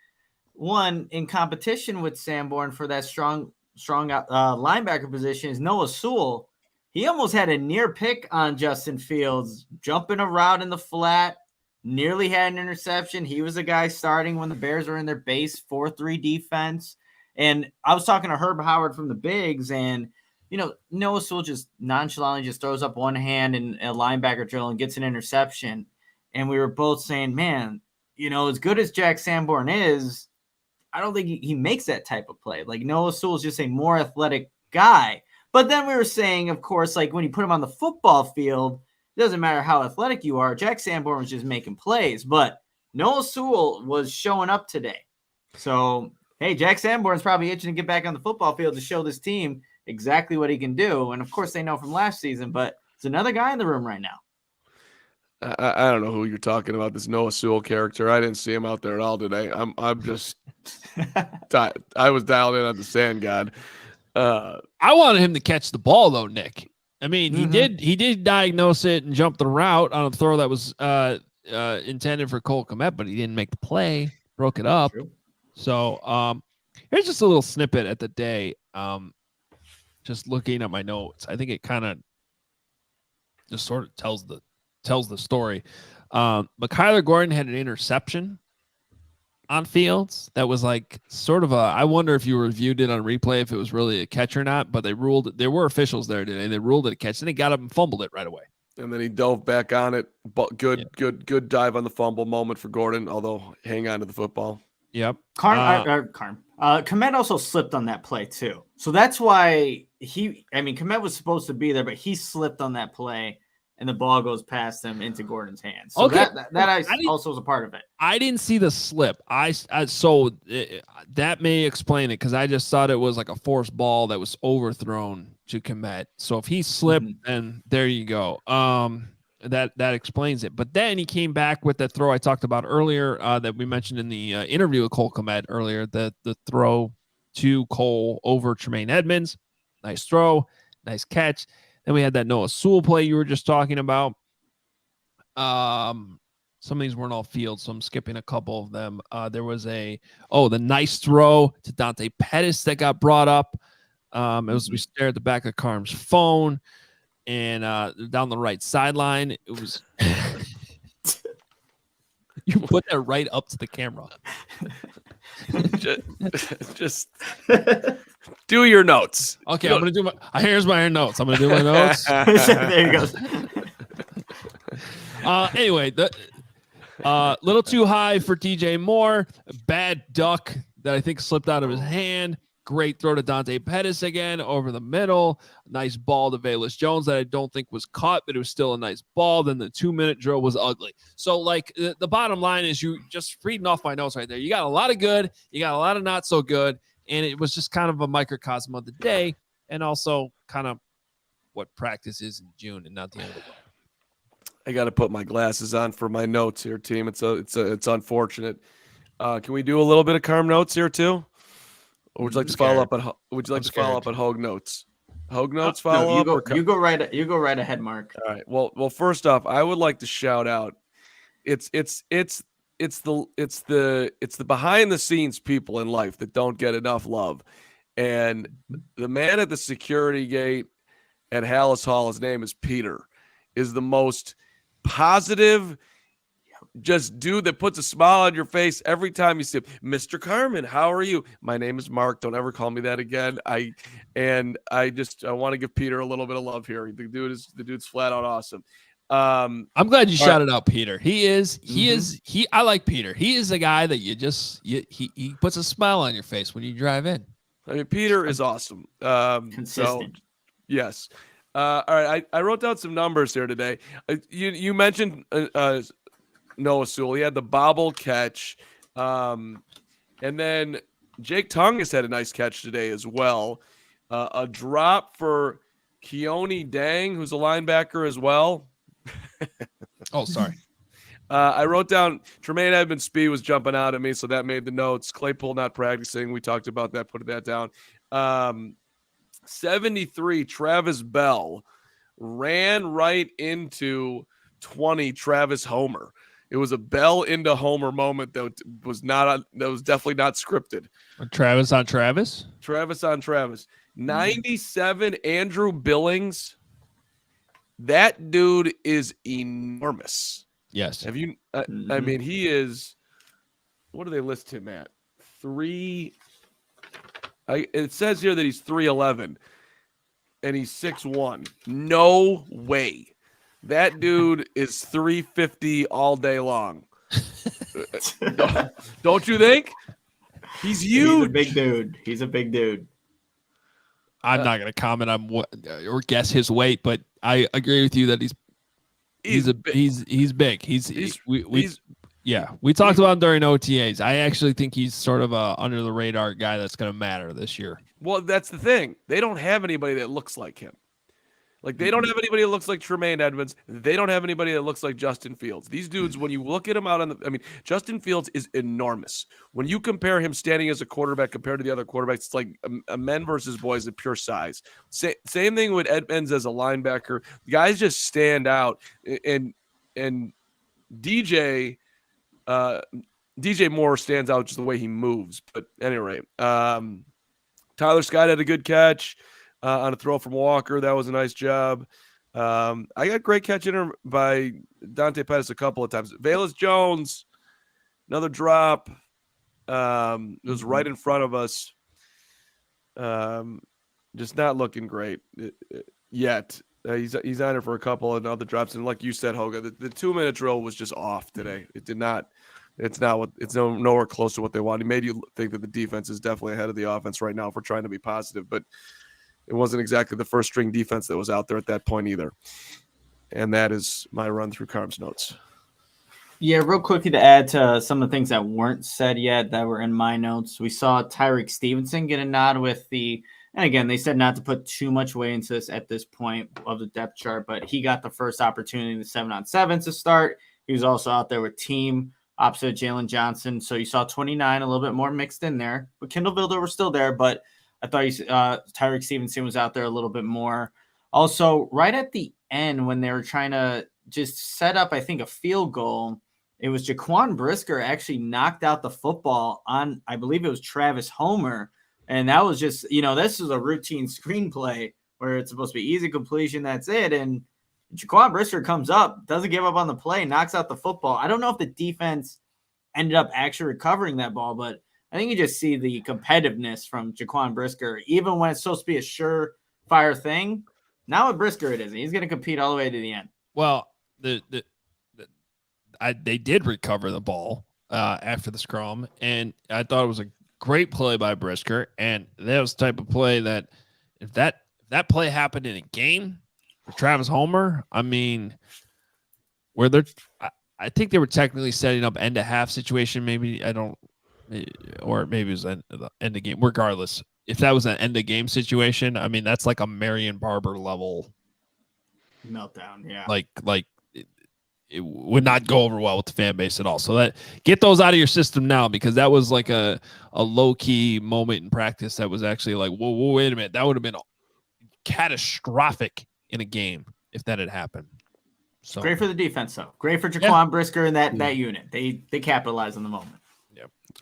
one in competition with Sanborn for that strong linebacker position is Noah Sewell. He almost had a near pick on Justin Fields, jumping a route in the flat, nearly had an interception. He was the guy starting when the Bears were in their base 4-3 defense. And I was talking to Herb Howard from the Bigs, and Noah Sewell just nonchalantly just throws up one hand in a linebacker drill and gets an interception. And we were both saying, man, as good as Jack Sanborn is, I don't think he makes that type of play. Like, Noah Sewell is just a more athletic guy. But then we were saying, of course, like when you put him on the football field, it doesn't matter how athletic you are. Jack Sanborn was just making plays. But Noah Sewell was showing up today. So, hey, Jack Sanborn's probably itching to get back on the football field to show this team exactly what he can do. And, of course, they know from last season. But there's another guy in the room right now.
I don't know who you're talking about, this Noah Sewell character. I didn't see him out there at all today. I'm just I was dialed in on the Sand God.
I wanted him to catch the ball though, Nick. I mean, he did diagnose it and jump the route on a throw that was intended for Cole Kmet, but he didn't make the play, broke it up. True. So here's just a little snippet at the day. Just looking at my notes, I think it kind of just sort of tells the story. But Kyler Gordon had an interception on Fields that was like sort of I wonder if you reviewed it on replay if it was really a catch or not, but there were officials there today. They ruled it a catch, and he got up and fumbled it right away.
And then he dove back on it. But good dive on the fumble moment for Gordon, although hang on to the football.
Yep.
Kmet also slipped on that play too. So that's why Kmet was supposed to be there, but he slipped on that play. And the ball goes past him into Gordon's hands. So
okay.
that also was a part of it.
I didn't see the slip. That may explain it because I just thought it was like a forced ball that was overthrown to Kmet. So if he slipped, then there you go. That explains it. But then he came back with that throw I talked about earlier that we mentioned in the interview with Cole Kmet earlier. The throw to Cole over Tremaine Edmonds. Nice throw, nice catch. Then we had that Noah Sewell play you were just talking about. Some of these weren't all Fields, so I'm skipping a couple of them. There was the nice throw to Dante Pettis that got brought up. As we stared at the back of Carm's phone and down the right sideline, it was you put that right up to the camera.
just do your notes.
Okay, I'm gonna do here's my notes. I'm gonna do my notes.
There you go.
Anyway, little too high for DJ Moore. Bad duck that I think slipped out of his hand. Great throw to Dante Pettis again over the middle. Nice ball to Velus Jones that I don't think was caught, but it was still a nice ball. Then the 2-minute drill was ugly. So, like, the bottom line is you just reading off my notes right there. You got a lot of good. You got a lot of not so good. And it was just kind of a microcosm of the day and also kind of what practice is in June and not the end of the day.
I got to put my glasses on for my notes here, team. It's unfortunate. Can we do a little bit of Carm notes here too? Or would you like to follow up on? Would you like to follow up on Hoge notes? Hoge notes follow up.
You go right ahead, Mark.
All right. Well. First off, I would like to shout out. It's the behind the scenes people in life that don't get enough love, and the man at the security gate at Hallis Hall, his name is Peter, is the most positive. Just dude that puts a smile on your face every time you see him. Mr. Carman, how are you? My name is Mark. Don't ever call me that again. I want to give Peter a little bit of love here. The dude's flat out awesome.
I'm glad you shouted out Peter. I like Peter. He is a guy that he puts a smile on your face when you drive in.
I mean, Peter is awesome.
Consistent.
So, yes. All right. I wrote down some numbers here today. You mentioned Noah Sewell. He had the bobble catch. And then Jake Tungus had a nice catch today as well. A drop for Keone Dang, who's a linebacker as well.
Oh, sorry.
I wrote down Tremaine Edmonds' speed was jumping out at me, so that made the notes. Claypool not practicing. We talked about that, put that down. 73, Travis Bell ran right into 20, Travis Homer. It was a Bell into Homer moment that was definitely not scripted.
Travis on Travis?
Travis on Travis. 97, Andrew Billings. That dude is enormous.
Yes.
Have you? I mean, he is. What do they list him at? 3. It says here that he's 3'11", and he's 6'1". No way. That dude is 350 all day long. Don't you think? He's huge.
He's a big dude. He's a big dude.
I'm not going to comment on what or guess his weight, but I agree with you that he's big. We talked about him during OTAs. I actually think he's sort of a under the radar guy that's going to matter this year.
Well, that's the thing. They don't have anybody that looks like him. Like, they don't have anybody that looks like Tremaine Edmonds. They don't have anybody that looks like Justin Fields. These dudes, when you look at him out on Justin Fields is enormous. When you compare him standing as a quarterback compared to the other quarterbacks, it's like a men versus boys at pure size. Same thing with Edmonds as a linebacker. The guys just stand out. And DJ Moore stands out just the way he moves. But anyway, Tyler Scott had a good catch. On a throw from Walker. That was a nice job. I got great catch in her by Dante Pettis a couple of times. Velus Jones, another drop. It was right in front of us. Just not looking great yet. He's on it for a couple of other drops. And like you said, Hoge, the 2-minute drill was just off today. It's nowhere close to what they wanted. It made you think that the defense is definitely ahead of the offense right now if we're trying to be positive. But it wasn't exactly the first string defense that was out there at that point either. And that is my run through Carm's notes.
Yeah, real quickly to add to some of the things that weren't said yet that were in my notes. We saw Tyreek Stevenson get a nod with and again, they said not to put too much weight into this at this point of the depth chart, but he got the first opportunity in the 7-on-7 to start. He was also out there with team opposite Jalen Johnson. So you saw 29, a little bit more mixed in there. But Kendall Vilder was still there, but I thought Tyreek Stevenson was out there a little bit more. Also, right at the end when they were trying to just set up, I think, a field goal, it was Jaquan Brisker actually knocked out the football on, I believe it was Travis Homer. And that was just, this is a routine screenplay where it's supposed to be easy completion. That's it. And Jaquan Brisker comes up, doesn't give up on the play, knocks out the football. I don't know if the defense ended up actually recovering that ball, but I think you just see the competitiveness from Jaquan Brisker, even when it's supposed to be a surefire thing. Now with Brisker, it isn't. He's going to compete all the way to the end.
Well, they did recover the ball after the scrum, and I thought it was a great play by Brisker. And that was the type of play that if that play happened in a game for Travis Homer, I mean, where I think they were technically setting up end of half situation. Maybe or maybe it was end of game. Regardless, if that was an end of game situation, I mean, that's like a Marion Barber level
meltdown. Yeah.
Like it would not go over well with the fan base at all. So get those out of your system now, because that was like a low key moment in practice. That was actually like, whoa, wait a minute. That would have been catastrophic in a game if that had happened. So
great for the defense, though. Great for Jaquan Brisker and that unit. They capitalize on the moment.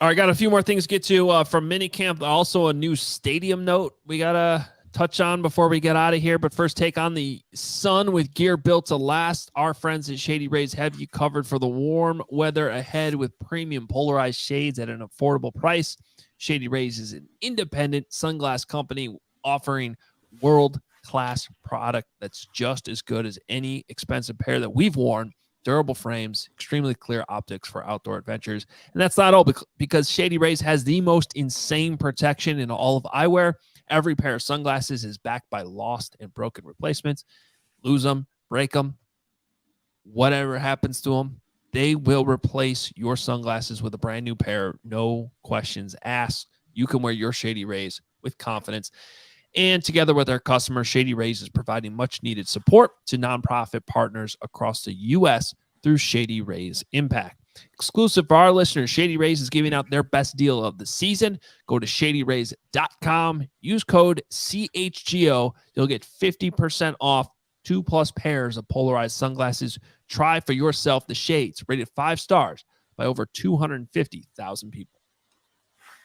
All right, got a few more things to get to from minicamp. Also, a new stadium note we got to touch on before we get out of here. But first, take on the sun with gear built to last. Our friends at Shady Rays have you covered for the warm weather ahead with premium polarized shades at an affordable price. Shady Rays is an independent sunglass company offering world-class product that's just as good as any expensive pair that we've worn durable frames, extremely clear optics for outdoor adventures. And that's not all, because Shady Rays has the most insane protection in all of eyewear. Every pair of sunglasses is backed by lost and broken replacements. Lose them, break them, whatever happens to them, they will replace your sunglasses with a brand new pair. No questions asked. You can wear your Shady Rays with confidence. And together with our customers, Shady Rays is providing much needed support to nonprofit partners across the U.S. through Shady Rays Impact. Exclusive for our listeners, Shady Rays is giving out their best deal of the season. Go to shadyrays.com. Use code CHGO. You'll get 50% off 2+ pairs of polarized sunglasses. Try for yourself the shades, rated 5 stars by over 250,000 people.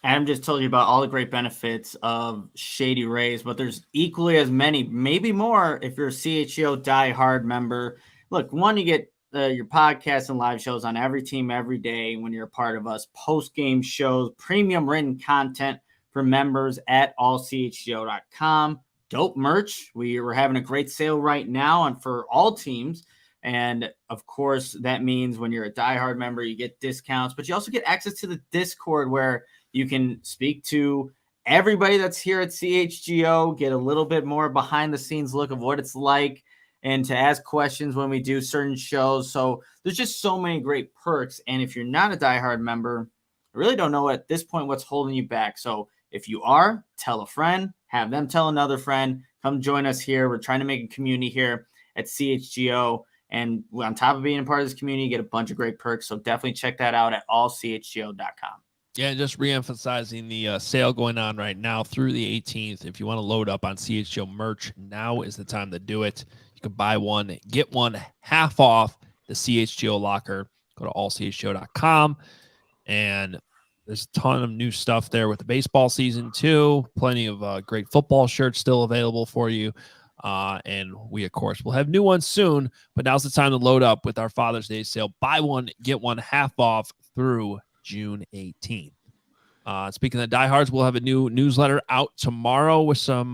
Adam just told you about all the great benefits of Shady Rays, but there's equally as many, maybe more, if you're a CHGO diehard member. Look, one, you get your podcasts and live shows on every team every day when you're a part of us, post-game shows, premium written content for members at allchgo.com, dope merch. We're having a great sale right now and for all teams. And of course, that means when you're a diehard member, you get discounts, but you also get access to the Discord where you can speak to everybody that's here at CHGO, get a little bit more behind the scenes look of what it's like, and to ask questions when we do certain shows. So there's just so many great perks. And if you're not a diehard member, I really don't know at this point what's holding you back. So if you are, tell a friend, have them tell another friend, come join us here. We're trying to make a community here at CHGO. And on top of being a part of this community, you get a bunch of great perks. So definitely check that out at allchgo.com.
Yeah, just reemphasizing the sale going on right now through the 18th. If you want to load up on CHGO merch, now is the time to do it. You can buy one, get one half off the CHGO locker. Go to allchgo.com. And there's a ton of new stuff there with the baseball season, too. Plenty of great football shirts still available for you. And we, of course, will have new ones soon. But now's the time to load up with our Father's Day sale. Buy one, get one half off through June 18th. Speaking of diehards, we'll have a new newsletter out tomorrow with some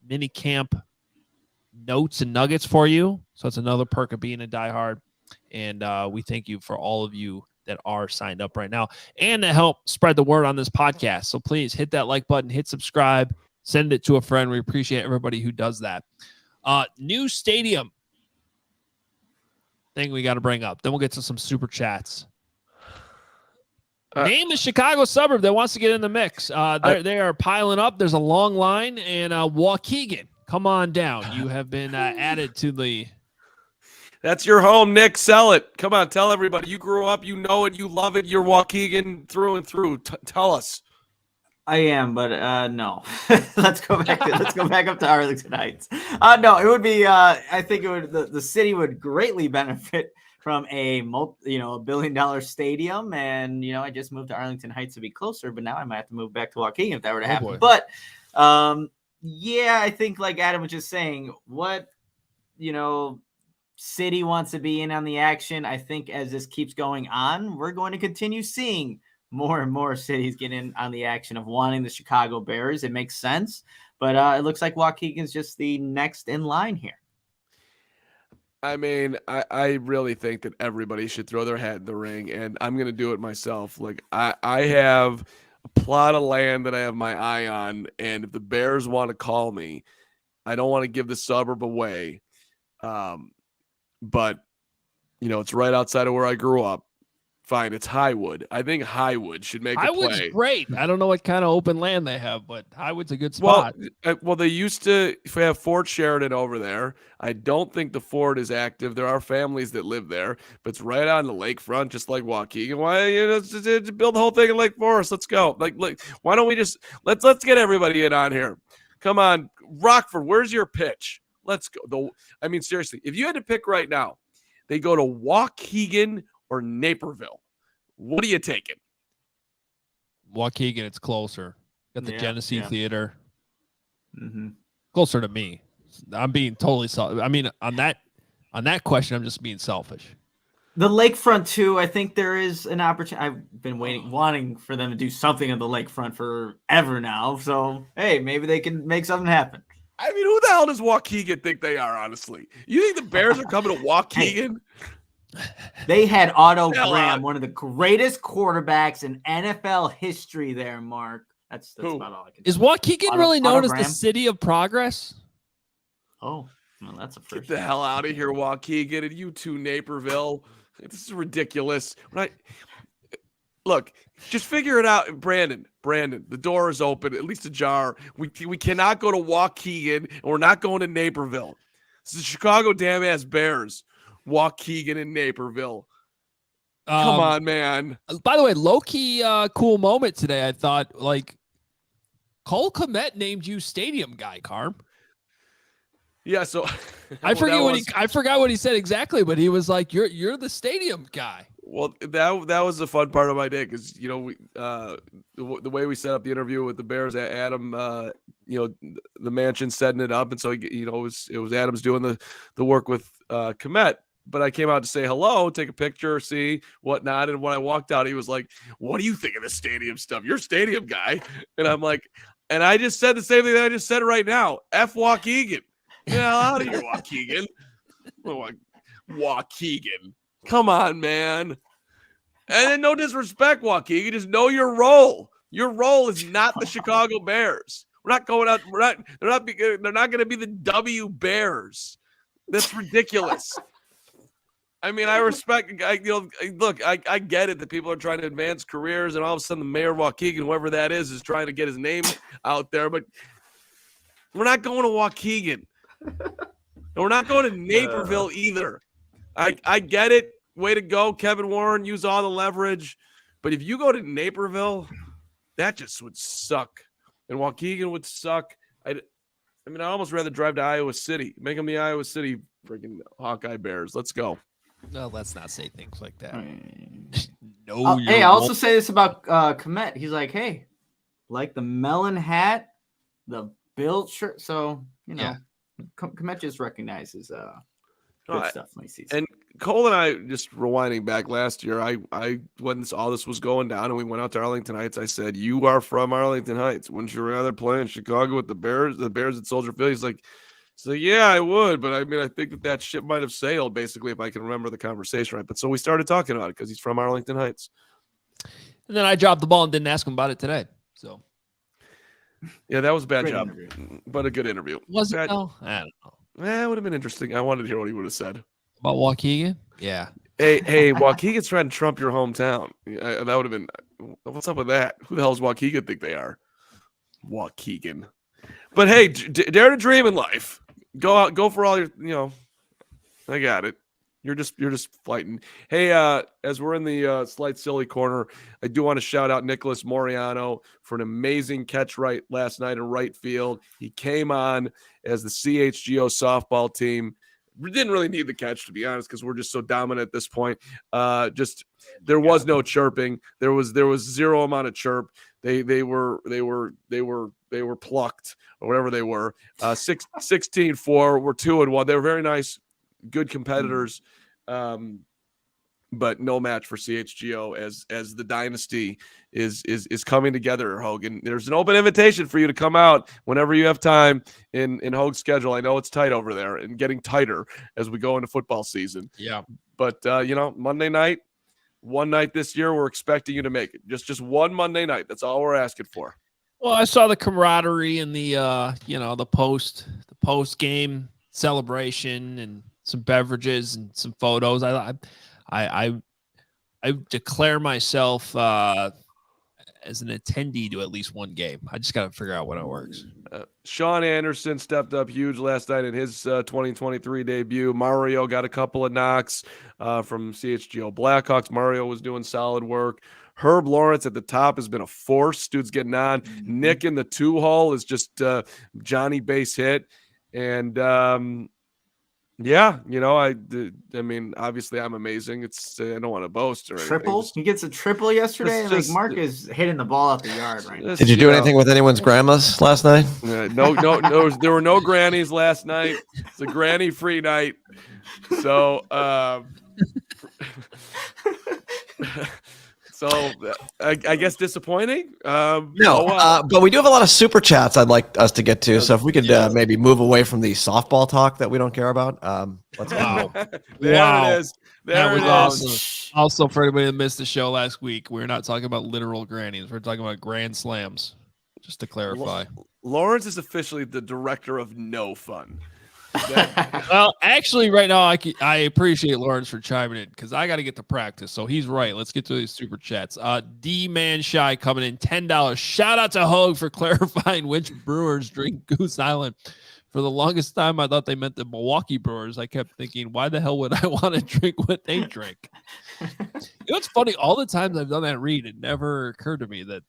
mini camp notes and nuggets for you. So it's another perk of being a diehard. And we thank you for all of you that are signed up right now and to help spread the word on this podcast. So please hit that like button, hit subscribe, send it to a friend. We appreciate everybody who does that. New stadium thing we got to bring up. Then we'll get to some super chats. Name the Chicago suburb that wants to get in the mix. They are piling up. There's a long line. And Waukegan, come on down. You have been added to the...
That's your home, Nick. Sell it. Come on, tell everybody. You grew up, you know it, you love it. You're Waukegan through and through. Tell us.
I am, but no. Let's go back up to Arlington Heights. No, it would be. I think it would. The city would greatly benefit from a $1 billion stadium, and I just moved to Arlington Heights to be closer, but now I might have to move back to Waukegan if that were to happen.
Boy.
But yeah, I think like Adam was just saying, what city wants to be in on the action. I think as this keeps going on, we're going to continue seeing more and more cities get in on the action of wanting the Chicago Bears. It makes sense, but it looks like Waukegan's just the next in line here.
I mean, I really think that everybody should throw their hat in the ring, and I'm going to do it myself. Like, I have a plot of land that I have my eye on, and if the Bears want to call me, I don't want to give the suburb away. But, it's right outside of where I grew up. Fine, it's Highwood. I think Highwood should make a play.
Highwood's great. I don't know what kind of open land they have, but Highwood's a good spot.
Well, they used to have Fort Sheridan over there. I don't think the fort is active. There are families that live there, but it's right on the lakefront, just like Waukegan. Why just build the whole thing in Lake Forest? Let's go. Like, why don't we just let's get everybody in on here? Come on, Rockford. Where's your pitch? Let's go. I mean, seriously, if you had to pick right now, they go to Waukegan or Naperville. What are you taking?
Waukegan, it's closer. Got the Genesee Theater.
Mm-hmm.
Closer to me. I'm being totally selfish. I mean, on that question, I'm just being selfish.
The lakefront too. I think there is an opportunity. I've been wanting for them to do something on the lakefront forever now. So hey, maybe they can make something happen.
I mean, who the hell does Waukegan think they are? Honestly, you think the Bears are coming to Waukegan?
They had Otto Graham, one of the greatest quarterbacks in NFL history there, Mark. That's about all I can
Is Waukegan really known as the city of progress?
Oh, well, that's a first.
Get the hell out of here, Waukegan, and you too, Naperville. This is ridiculous. Look, just figure it out. Brandon, the door is open, at least ajar. We cannot go to Waukegan, and we're not going to Naperville. This is the Chicago damn-ass Bears. Waukegan and Naperville. Come on, man.
By the way, low-key cool moment today. I thought, Cole Kmet named you stadium guy, Carm.
Yeah, so
I forgot what he said exactly, but he was like, "You're the stadium guy."
Well, that was the fun part of my day because we the way we set up the interview with the Bears, Adam, the mansion setting it up, and so it was Adam's doing the work with Kmet. But I came out to say hello, take a picture, see whatnot, and when I walked out, he was like, "What do you think of the stadium stuff? You're a stadium guy," and I'm like, and I just said the same thing that I just said right now. F Waukegan. Get the hell out of here, Waukegan. Waukegan. Come on, man. And then no disrespect, Waukegan. Just know your role. Your role is not the Chicago Bears. We're not going out. They're not going to be the W Bears. That's ridiculous. I mean, I respect. Look, I get it that people are trying to advance careers, and all of a sudden, the mayor of Waukegan, whoever that is trying to get his name out there. But we're not going to Waukegan. And we're not going to Naperville either. I get it. Way to go, Kevin Warren. Use all the leverage. But if you go to Naperville, that just would suck. And Waukegan would suck. I'd almost rather drive to Iowa City. Make them the Iowa City freaking Hawkeye Bears. Let's go.
No, let's not say things like that.
No. Hey, I also say this about Kmet. He's like, hey, like the melon hat, the build shirt. So, Kmet just recognizes good stuff when he sees it.
And Cole and I, just rewinding back last year, I when all this was going down and we went out to Arlington Heights, I said, "You are from Arlington Heights. Wouldn't you rather play in Chicago with the Bears at Soldier Field?" He's like, "So yeah, I would, but I think that ship might have sailed, basically, if I can remember the conversation right." But so we started talking about it because he's from Arlington Heights.
And then I dropped the ball and didn't ask him about it today. So
yeah, that was a bad
Great
job,
interview.
but a good interview.
Was it though? I don't know.
It would have been interesting. I wanted to hear what he would have said.
About Waukegan? Yeah.
Hey, Waukegan's trying to trump your hometown. That would have been, what's up with that? Who the hell does Waukegan think they are? Waukegan. But hey, dare to dream in life. Go out, go for all your, I got it. You're just fighting. Hey, as we're in the slight silly corner, I do want to shout out Nicholas Moreano for an amazing catch last night in right field. He came on as the CHGO softball team. We didn't really need the catch, to be honest, because we're just so dominant at this point. There was no chirping. There was zero amount of chirp. They were plucked or whatever they were. 16-4. We're 2-1. They were very nice, good competitors, but no match for CHGO as the dynasty is coming together. Hogan, there's an open invitation for you to come out whenever you have time in Hoge's schedule. I know it's tight over there and getting tighter as we go into football season.
Yeah,
but Monday night, one night this year, we're expecting you to make it. Just one Monday night. That's all we're asking for.
Well, I saw the camaraderie and the post game celebration and some beverages and some photos. I declare myself as an attendee to at least one game. I just got to figure out when it works.
Sean Anderson stepped up huge last night in his 2023 debut. Mario got a couple of knocks from CHGO Blackhawks. Mario was doing solid work. Herb Lawrence at the top has been a force. Dude's getting on. Nick in the 2-hole is just Johnny base hit. And obviously I'm amazing. It's I don't want to boast or
triple.
Anything.
He gets a triple yesterday. Mark is hitting the ball out the yard right now.
Did you do anything with anyone's grandmas last night?
No. There were no grannies last night. It's a granny-free night. So So I guess disappointing.
No, but we do have a lot of super chats I'd like us to get to. So if we could maybe move away from the softball talk that we don't care about. Let's go.
There it is.
That was
it is.
awesome. Also, for anybody that missed the show last week, we're not talking about literal grannies. We're talking about grand slams. Just to clarify,
Lawrence is officially the director of no fun.
Well, actually, right now I appreciate Lawrence for chiming in because I got to get to practice. So he's right. Let's get to these super chats. D Man Shy coming in $10. Shout out to Hoge for clarifying which brewers drink Goose Island. For the longest time, I thought they meant the Milwaukee Brewers. I kept thinking, why the hell would I want to drink what they drink? You know, it's funny. All the times I've done that read, it never occurred to me that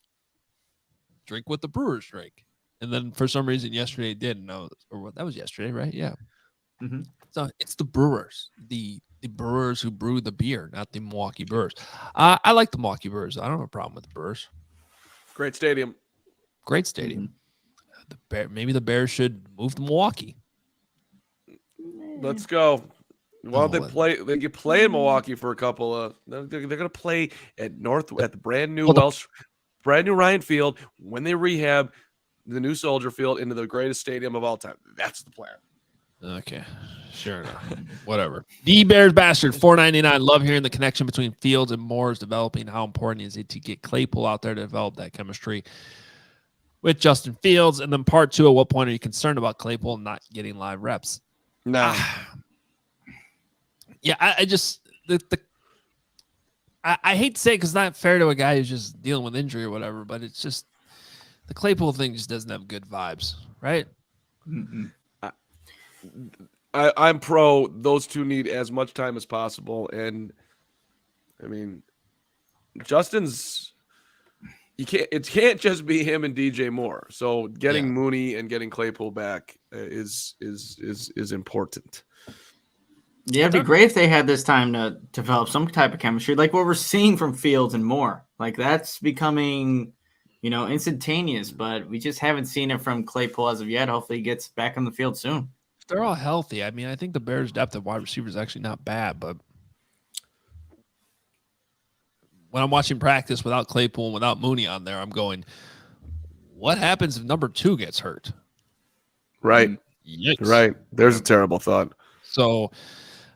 drink what the Brewers drink. And then for some reason yesterday it did. No, or what? That was yesterday, right? Yeah.
Mm-hmm.
So it's the Brewers, the Brewers who brew the beer, not the Milwaukee Brewers. I like the Milwaukee Brewers. I don't have a problem with the Brewers.
Great stadium.
Great stadium. Maybe the Bears should move to Milwaukee.
Let's go. Well, they can play in Milwaukee for a couple of. They're going to play at the brand new Ryan Field when they rehab the new Soldier Field into the greatest stadium of all time. That's the plan.
Okay, sure enough. Whatever. The Bears Bastard, $4.99. Love hearing the connection between Fields and Moore's developing. How important is it to get Claypool out there to develop that chemistry with Justin Fields? And then part two, at what point are you concerned about Claypool not getting live reps?
No.
Yeah, I just I hate to say it because it's not fair to a guy who's just dealing with injury or whatever, but it's just the Claypool thing just doesn't have good vibes, right?
Mm-hmm.
I'm pro. Those two need as much time as possible, and I mean, Justin's. It can't just be him and DJ Moore. So getting Mooney and getting Claypool back is important.
Yeah, it'd be great if they had this time to develop some type of chemistry, like what we're seeing from Fields and Moore. Like that's becoming, instantaneous. But we just haven't seen it from Claypool as of yet. Hopefully, he gets back on the field soon.
They're all healthy. I mean, I think the Bears' depth of wide receiver is actually not bad, but when I'm watching practice without Claypool and without Mooney on there, I'm going, what happens if number 2 gets hurt?
Right.
Yikes.
Right. There's a terrible thought.
So,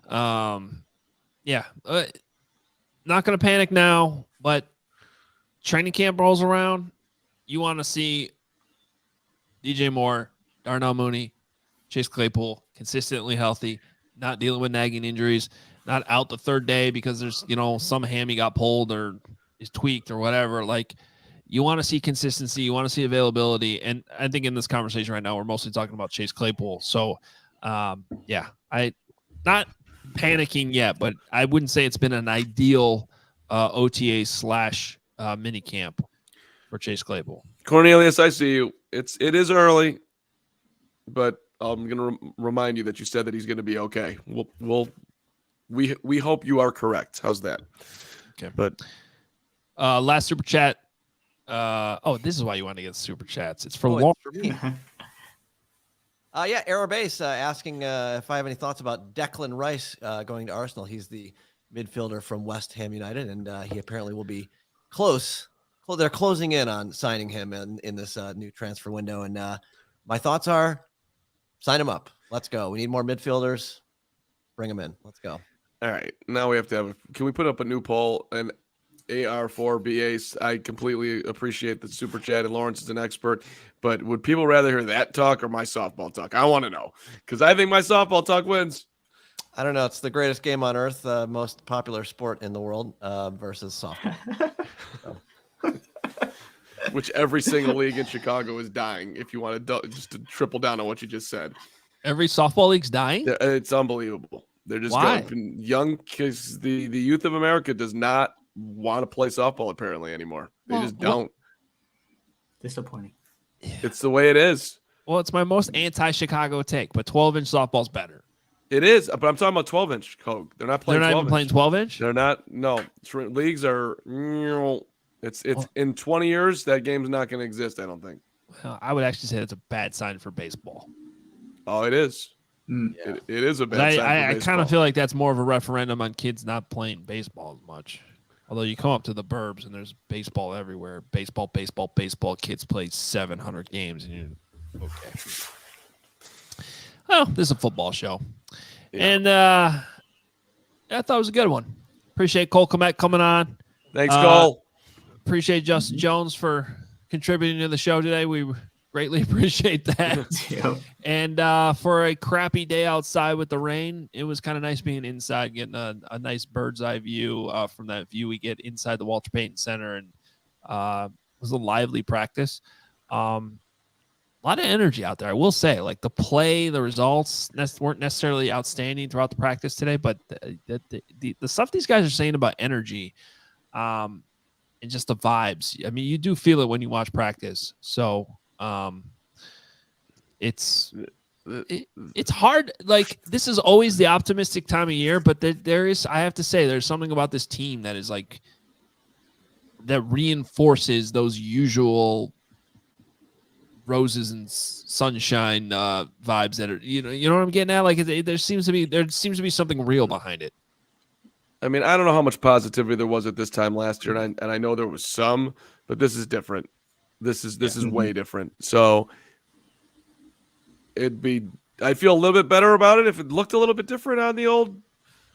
not going to panic now, but training camp rolls around. You want to see DJ Moore, Darnell Mooney, Chase Claypool consistently healthy, not dealing with nagging injuries, not out the third day because there's, some hammy got pulled or is tweaked or whatever. Like, you want to see consistency. You want to see availability. And I think in this conversation right now, we're mostly talking about Chase Claypool. So, I not panicking yet, but I wouldn't say it's been an ideal OTA / mini camp for Chase Claypool.
Cornelius, I see you. It is early, but I'm going to remind you that you said that he's going to be okay. We hope you are correct. How's that?
Okay.
But
last super chat. This is why you want to get super chats. It's for Lauren.
For me. Arrow Base asking if I have any thoughts about Declan Rice going to Arsenal. He's the midfielder from West Ham United, and he apparently will be close. They're closing in on signing him in this new transfer window. And my thoughts are, sign him up. Let's go. We need more midfielders. Bring him in. Let's go.
All right. Now we have to can we put up a new poll? And AR4BA, I completely appreciate the super chat, and Lawrence is an expert, but would people rather hear that talk or my softball talk? I want to know, because I think my softball talk wins.
I don't know. It's the greatest game on earth, most popular sport in the world versus softball.
Which every single league in Chicago is dying, if you want to just to triple down on what you just said.
Every softball league's dying?
It's unbelievable. They're just going young, because the youth of America does not want to play softball apparently anymore. They just don't.
Disappointing.
It's the way it is.
Well, it's my most anti-Chicago take, but 12-inch softball's better.
It is, but I'm talking about 12-inch, Hoge. They're not playing.
They're not even playing 12-inch.
They're not. No, leagues are. It's in 20 years that game's not going to exist. I don't think.
Well, I would actually say that's a bad sign for baseball.
Oh, it is.
Yeah.
It is a bad sign.
I kind of feel like that's more of a referendum on kids not playing baseball as much. Although you come up to the burbs and there's baseball everywhere. Baseball. Kids play 700 games. And you're okay. Well, this is a football show. Yeah. And I thought it was a good one. Appreciate Cole Kmet coming on.
Thanks, Cole.
Appreciate Justin Jones for contributing to the show today. We greatly appreciate that.
Yep.
And for a crappy day outside with the rain, it was kind of nice being inside, getting a nice bird's eye view from that view we get inside the Walter Payton Center. And it was a lively practice. A lot of energy out there, I will say. Like the play, the results weren't necessarily outstanding throughout the practice today, but the stuff these guys are saying about energy and just the vibes, I mean, you do feel it when you watch practice. So it's hard. Like this is always the optimistic time of year, but there is, I have to say, there's something about this team that is like, that reinforces those usual roses and sunshine vibes that are, you know what I'm getting at? Like there seems to be something real behind it.
I mean, I don't know how much positivity there was at this time last year, and I know there was some, but this is different. This is way different. So I feel a little bit better about it if it looked a little bit different on the old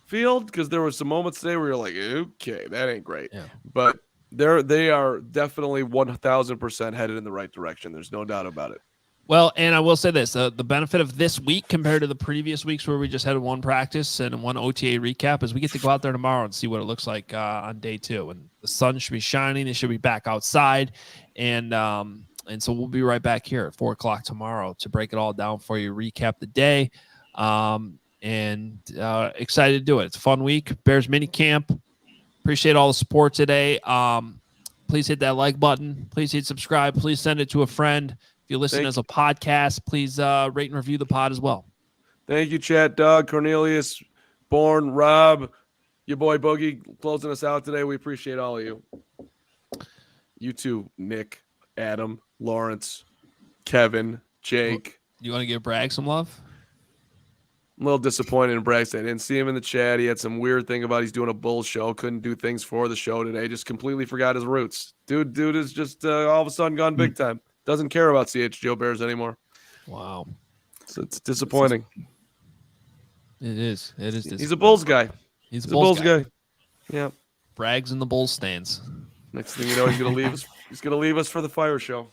field, because there were some moments today where you're like, okay, that ain't great. Yeah. But they are definitely 1,000% headed in the right direction. There's no doubt about it.
Well, and I will say this, the benefit of this week compared to the previous weeks where we just had one practice and one OTA recap is we get to go out there tomorrow and see what it looks like on day 2. And the sun should be shining. It should be back outside. And so we'll be right back here at 4 o'clock tomorrow to break it all down for you, recap the day. And excited to do it. It's a fun week. Bears minicamp. Appreciate all the support today. Please hit that like button. Please hit subscribe. Please send it to a friend. If you listen as a podcast, please rate and review the pod as well.
Thank you, Chat, Doug, Cornelius, Bourne, Rob, your boy Boogie, closing us out today. We appreciate all of you. You too, Nick, Adam, Lawrence, Kevin, Jake.
You want to give Bragg some love?
I'm a little disappointed in Braxton. I didn't see him in the chat. He had some weird thing about he's doing a bull show. Couldn't do things for the show today. Just completely forgot his roots. Dude is just all of a sudden gone big time. Doesn't care about CHGO Bears anymore.
Wow.
So it's disappointing.
It is.
He's a Bulls guy.
He's a Bulls guy.
Yeah.
Bragg's in the Bulls stands.
Next thing you know, he's gonna leave us. He's gonna leave us for the Fire Show.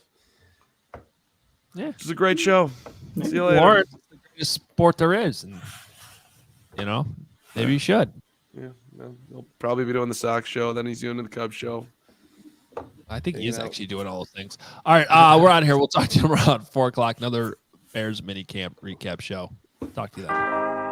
Yeah.
It's a great show. See you later.
Lawrence, it's the greatest sport there is. And, maybe you should.
Yeah. No, he'll probably be doing the Sox show. Then he's doing the Cubs show.
I think he is actually doing all those things. All right. We're out of here. We'll talk to you around 4 o'clock. Another Bears minicamp recap show. Talk to you then.